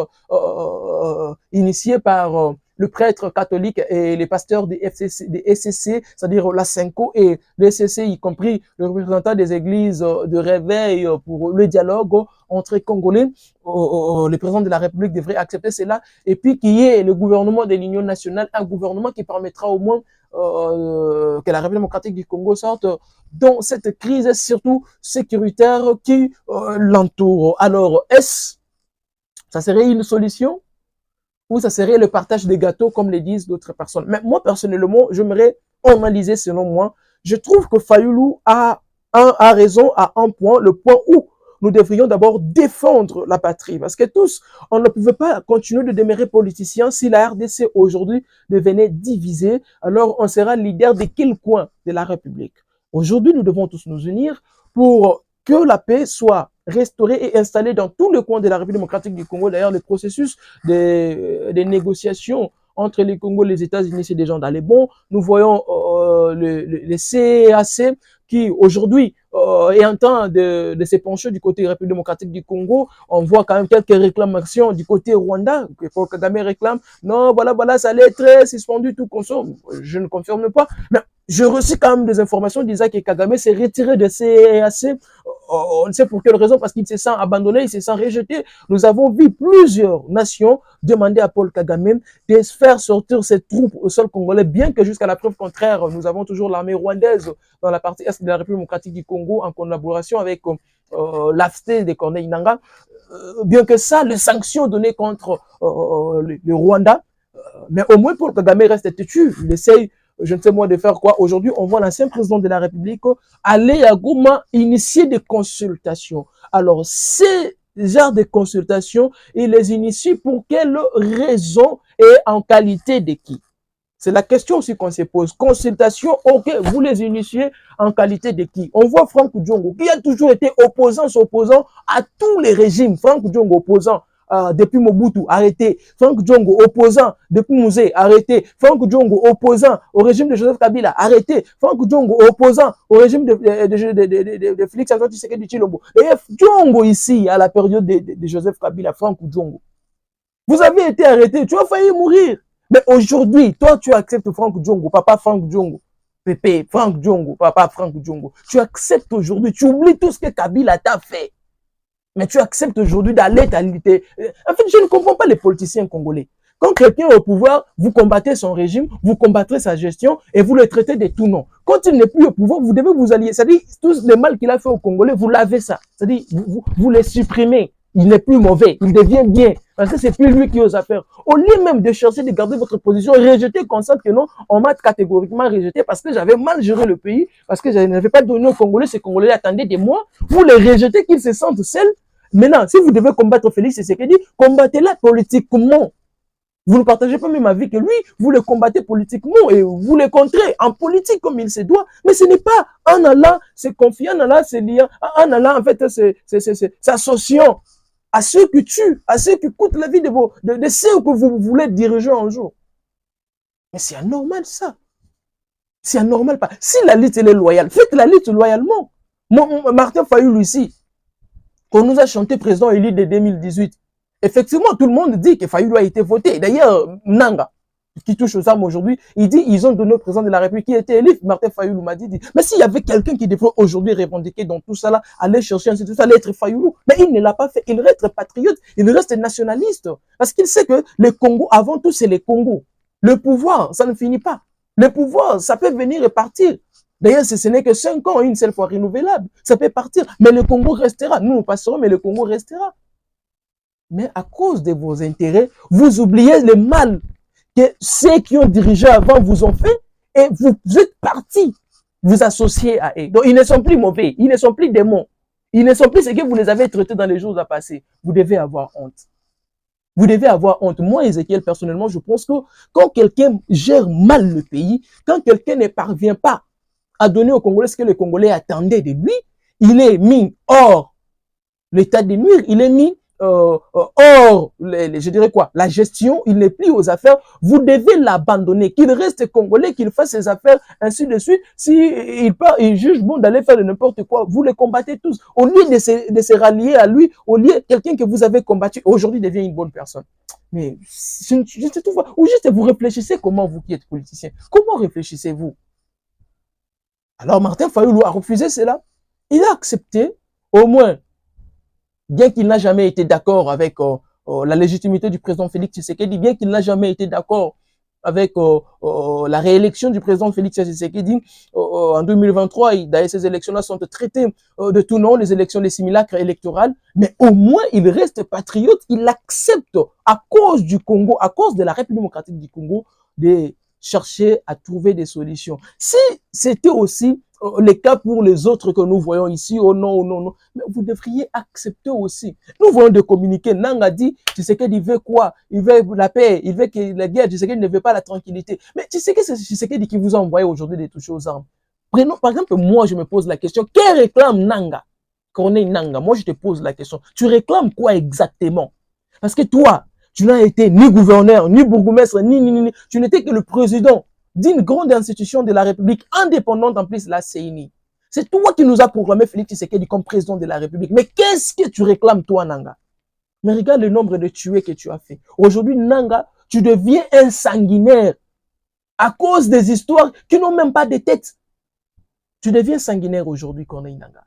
initiée par le prêtre catholique et les pasteurs des SCC, c'est-à-dire la Cinco et les SCC, y compris le représentant des églises de réveil pour le dialogue entre Congolais. Le président de la République devrait accepter cela et puis qu'il y ait le gouvernement de l'Union nationale, un gouvernement qui permettra au moins que la République démocratique du Congo sorte dans cette crise, surtout sécuritaire qui l'entoure. Alors, ça serait une solution ou ça serait le partage des gâteaux, comme le disent d'autres personnes? Mais moi, personnellement, j'aimerais analyser selon moi. Je trouve que Fayulu a raison à un point, le point où nous devrions d'abord défendre la patrie. Parce que tous, on ne pouvait pas continuer de demeurer politiciens si la RDC aujourd'hui devenait divisée. Alors, on sera leader de quel coin de la République? Aujourd'hui, nous devons tous nous unir pour que la paix soit restaurée et installée dans tous les coins de la République démocratique du Congo. D'ailleurs, le processus des négociations entre les Congo et les États-Unis, c'est déjà dans les bons. Nous voyons le CAC qui aujourd'hui est en train de se pencher du côté République démocratique du Congo. On voit quand même quelques réclamations du côté Rwanda, que Paul Kagame réclame. Non, voilà, ça allait être suspendu, tout consomme. Je ne confirme pas, mais je reçois quand même des informations disant que Kagame s'est retiré de CAC. On ne sait pour quelle raison, parce qu'il se sent abandonné, il se sent rejeté. Nous avons vu plusieurs nations demander à Paul Kagame de faire sortir ses troupes au sol congolais, bien que jusqu'à la preuve contraire, nous avons toujours l'armée rwandaise dans la partie est de la République démocratique du Congo en collaboration avec l'AFST de Corneille Nangaa. Bien que ça, les sanctions données contre le Rwanda, mais au moins Paul Kagame reste têtu. Il essaye, je ne sais moi, de faire quoi. Aujourd'hui, on voit l'ancien président de la République aller à Goma initier des consultations. Alors, ces genres de consultations, il les initie pour quelle raison et en qualité de qui? C'est la question aussi qu'on se pose. Consultation, ok, vous les initiez en qualité de qui? On voit Franck Djongo, qui a toujours été s'opposant à tous les régimes. Franck Djongo, opposant depuis Mobutu, arrêté. Franck Djongo, opposant depuis Mouzé, arrêté. Franck Djongo, opposant au régime de Joseph Kabila, arrêté. Franck Djongo, opposant au régime de Félix-Antoine Tshisekedi Tshilombo. Et Djongo ici, à la période de Joseph Kabila, Franck Djongo. Vous avez été arrêté, tu as failli mourir. Mais aujourd'hui, toi, tu acceptes Franck Djongo, papa Franck Djongo, Pépé, Franck Djongo, papa Franck Djongo. Tu acceptes aujourd'hui, tu oublies tout ce que Kabila t'a fait. Mais tu acceptes aujourd'hui d'aller t'aliter. En fait, je ne comprends pas les politiciens congolais. Quand quelqu'un est au pouvoir, vous combattez son régime, vous combattrez sa gestion et vous le traitez de tout nom. Quand il n'est plus au pouvoir, vous devez vous allier. C'est-à-dire, tout le mal qu'il a fait aux Congolais, vous lavez ça. C'est-à-dire, vous les supprimez. Il n'est plus mauvais, il devient bien. Parce que c'est plus lui qui ose faire. Au lieu même de chercher de garder votre position, rejeter, constate que non, on m'a catégoriquement rejeté parce que j'avais mal géré le pays, parce que je n'avais pas donné aux Congolais ce que les Congolais attendaient de moi. Vous les rejetez qu'ils se sentent seuls. Maintenant, si vous devez combattre Félix Tshisekedi, combattez-la politiquement. Vous ne partagez pas même avis que lui, vous le combattez politiquement et vous le contrez en politique comme il se doit. Mais ce n'est pas en allant se confier, en allant se lier, en allant en fait s'associant à ceux qui tuent, à ceux qui coûtent la vie de ceux que vous voulez diriger un jour. Mais c'est anormal ça. C'est anormal pas. Si la lutte elle est loyale, faites la lutte loyalement. Martin Fayulu ici, qu'on nous a chanté président élu de 2018. Effectivement, tout le monde dit que Fayulu a été voté. D'ailleurs, Nanga, qui touche aux armes aujourd'hui, il dit ils ont donné au président de la République qui était élu. Martin Fayulu m'a dit, mais s'il y avait quelqu'un qui devrait aujourd'hui revendiquer dans tout ça là, aller chercher ainsi tout ça, allait être Fayulu. Mais il ne l'a pas fait. Il reste patriote, il reste nationaliste. Parce qu'il sait que le Congo, avant tout, c'est le Congo. Le pouvoir, ça ne finit pas. Le pouvoir, ça peut venir et partir. D'ailleurs, ce n'est que 5 ans, une seule fois renouvelable. Ça peut partir, mais le Congo restera. Nous, nous passerons, mais le Congo restera. Mais à cause de vos intérêts, vous oubliez le mal que ceux qui ont dirigé avant vous ont fait et vous êtes partis vous associer à eux. Donc, ils ne sont plus mauvais, ils ne sont plus démons. Ils ne sont plus ce que vous les avez traités dans les jours à passer. Vous devez avoir honte. Vous devez avoir honte. Moi, Ezekiel, personnellement, je pense que quand quelqu'un gère mal le pays, quand quelqu'un ne parvient pas à donner aux Congolais ce que les Congolais attendaient de lui, il est mis hors l'état de nuire, il est mis hors, je dirais quoi, la gestion, il n'est plus aux affaires, vous devez l'abandonner, qu'il reste congolais, qu'il fasse ses affaires, ainsi de suite. Si il juge bon d'aller faire de n'importe quoi, vous les combattez tous. Au lieu de se rallier à lui, au lieu quelqu'un que vous avez combattu, aujourd'hui devient une bonne personne. Mais je trouve, ou juste vous réfléchissez comment vous qui êtes politicien, comment réfléchissez-vous? Alors Martin Fayulu a refusé cela. Il a accepté, au moins, bien qu'il n'a jamais été d'accord avec la légitimité du président Félix Tshisekedi, bien qu'il n'a jamais été d'accord avec la réélection du président Félix Tshisekedi en 2023, d'ailleurs ces élections-là sont traitées de tout nom, les élections des simulacres électorales, mais au moins il reste patriote, il accepte à cause du Congo, à cause de la République démocratique du Congo, de chercher à trouver des solutions. Si c'était aussi les cas pour les autres que nous voyons ici, oh non, oh non, non, mais vous devriez accepter aussi. Nous voyons de communiquer. Nanga dit, tu sais qu'il veut quoi? Il veut la paix, il veut que la guerre, tu sais qu'il ne veut pas la tranquillité. Mais tu sais que c'est Tshisekedi qui vous a envoyé aujourd'hui de toucher aux armes. Prenons, par exemple, moi, je me pose la question, que réclame Nanga? Corneille Nanga, moi, je te pose la question. Tu réclames quoi exactement? Parce que toi, tu n'as été ni gouverneur, ni bourgmestre, ni. Tu n'étais que le président d'une grande institution de la République, indépendante en plus, la CENI. C'est toi qui nous as proclamé Félix Tshisekedi comme président de la République. Mais qu'est-ce que tu réclames, toi, Nanga? Mais regarde le nombre de tués que tu as fait. Aujourd'hui, Nanga, tu deviens un sanguinaire à cause des histoires qui n'ont même pas de tête. Tu deviens sanguinaire aujourd'hui, Corneille Nanga.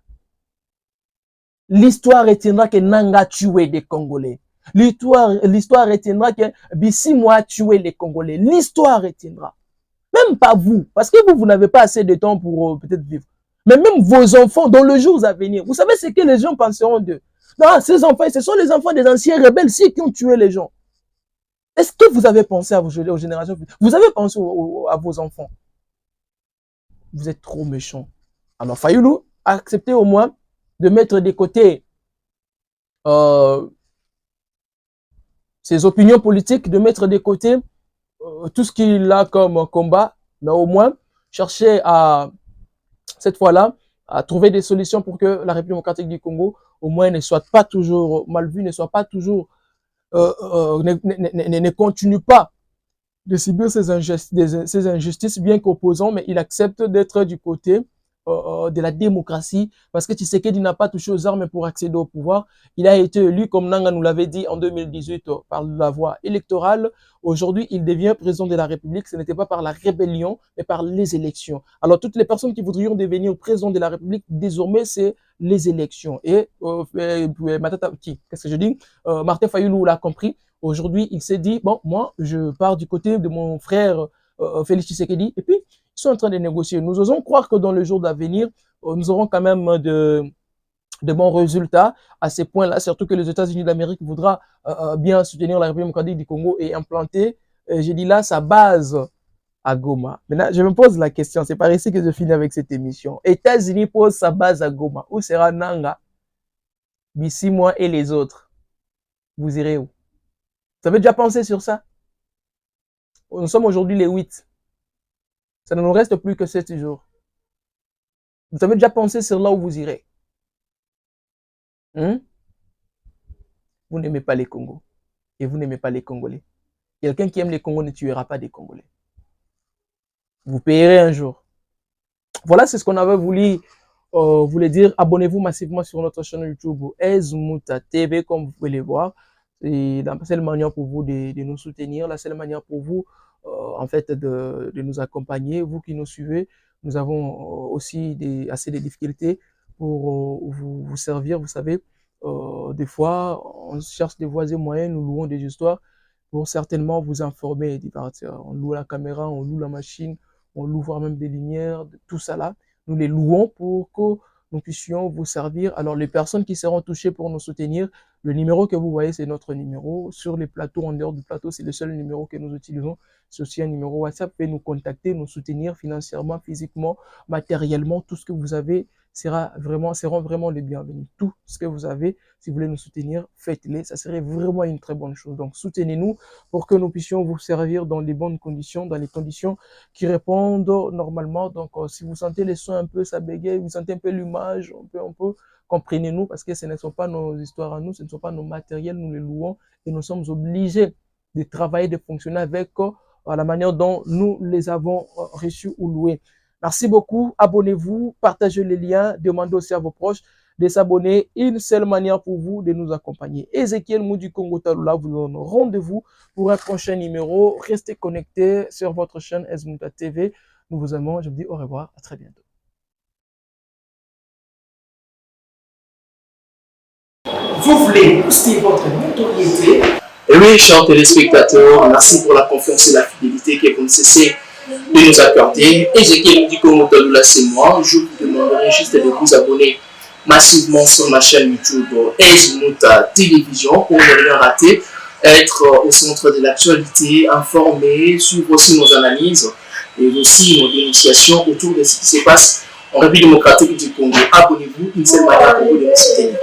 L'histoire retiendra que Nanga a tué des Congolais. L'histoire retiendra que Bissimo a tué les Congolais. L'histoire retiendra. Même pas vous, parce que vous n'avez pas assez de temps pour peut-être vivre. Mais même vos enfants, dans le jour à venir, vous savez ce que les gens penseront d'eux. Non, ces enfants, ce sont les enfants des anciens rebelles, ceux qui ont tué les gens. Est-ce que vous avez pensé aux générations? Vous avez pensé à vos enfants? Vous êtes trop méchants. Alors, Fayulu a accepté au moins de mettre de côté ses opinions politiques, de mettre de côté tout ce qu'il a comme combat, mais au moins chercher à, cette fois-là, à trouver des solutions pour que la République démocratique du Congo, au moins, ne soit pas toujours mal vue, ne soit pas toujours, ne continue pas de subir ces injustices, bien qu'opposant, mais il accepte d'être du côté de la démocratie, parce que Tshisekedi n'a pas touché aux armes pour accéder au pouvoir. Il a été élu, comme Nanga nous l'avait dit en 2018, par la voie électorale. Aujourd'hui, il devient président de la République. Ce n'était pas par la rébellion, mais par les élections. Alors, toutes les personnes qui voudraient devenir président de la République, désormais, c'est les élections. Et qu'est-ce que je dis? Martin Fayulu l'a compris. Aujourd'hui, il s'est dit, bon, moi, je pars du côté de mon frère Félix Tshisekedi, et puis, ils sont en train de négocier. Nous osons croire que dans le jour d'avenir, nous aurons quand même de bons résultats à ces points-là, surtout que les États-Unis d'Amérique voudra bien soutenir la République démocratique du Congo et implanter, j'ai dit là, sa base à Goma. Maintenant, je me pose la question, c'est par ici que je finis avec cette émission. États-Unis pose sa base à Goma. Où sera Nanga? D'ici moi et les autres, vous irez où? Vous avez déjà pensé sur ça? Nous sommes aujourd'hui les 8. Ça ne nous reste plus que 7 jours. Vous avez déjà pensé sur là où vous irez? Vous n'aimez pas les Congos. Et vous n'aimez pas les Congolais. Quelqu'un qui aime les Congos ne tuera pas des Congolais. Vous payerez un jour. Voilà, c'est ce qu'on avait voulu voulait dire. Abonnez-vous massivement sur notre chaîne YouTube Ezmuta TV, comme vous pouvez le voir. C'est la seule manière pour vous de nous soutenir, la seule manière pour vous, en fait, de nous accompagner. Vous qui nous suivez, nous avons aussi assez de difficultés pour vous servir. Vous savez, des fois, on cherche des voies et moyens, nous louons des histoires pour certainement vous informer et divertir. On loue la caméra, on loue la machine, on loue voire même des lumières, tout ça là. Nous les louons pour que nous puissions vous servir. Alors, les personnes qui seront touchées pour nous soutenir, le numéro que vous voyez, c'est notre numéro. Sur les plateaux, en dehors du plateau, c'est le seul numéro que nous utilisons. C'est aussi un numéro WhatsApp. Vous pouvez nous contacter, nous soutenir financièrement, physiquement, matériellement. Tout ce que vous avez seront vraiment les bienvenus. Tout ce que vous avez, si vous voulez nous soutenir, faites-le. Ça serait vraiment une très bonne chose. Donc, soutenez-nous pour que nous puissions vous servir dans les bonnes conditions, dans les conditions qui répondent normalement. Donc, si vous sentez les sons un peu, ça bégaye, vous sentez un peu l'image, un peu, comprenez-nous, parce que ce ne sont pas nos histoires à nous, ce ne sont pas nos matériels, nous les louons et nous sommes obligés de travailler, de fonctionner avec la manière dont nous les avons reçus ou loués. Merci beaucoup, abonnez-vous, partagez les liens, demandez aussi à vos proches de s'abonner. Une seule manière pour vous de nous accompagner. Ezekiel Moudi Congo Talula vous donne rendez-vous pour un prochain numéro. Restez connectés sur votre chaîne Ezmuta TV. Nous vous aimons, je vous dis au revoir, à très bientôt. Vous voulez booster votre notoriété? Et oui, chers téléspectateurs, merci pour la confiance et la fidélité que vous ne cessez de nous accorder. Ezekiel Moudi Congo Talula, c'est moi. Je vous demanderai juste de vous abonner massivement sur ma chaîne YouTube Ezmuta Télévision pour ne rien rater, être au centre de l'actualité, informé, suivre aussi nos analyses et aussi nos dénonciations autour de ce qui se passe en République démocratique du Congo. Abonnez-vous, une seule manière pour vous de nous soutenir.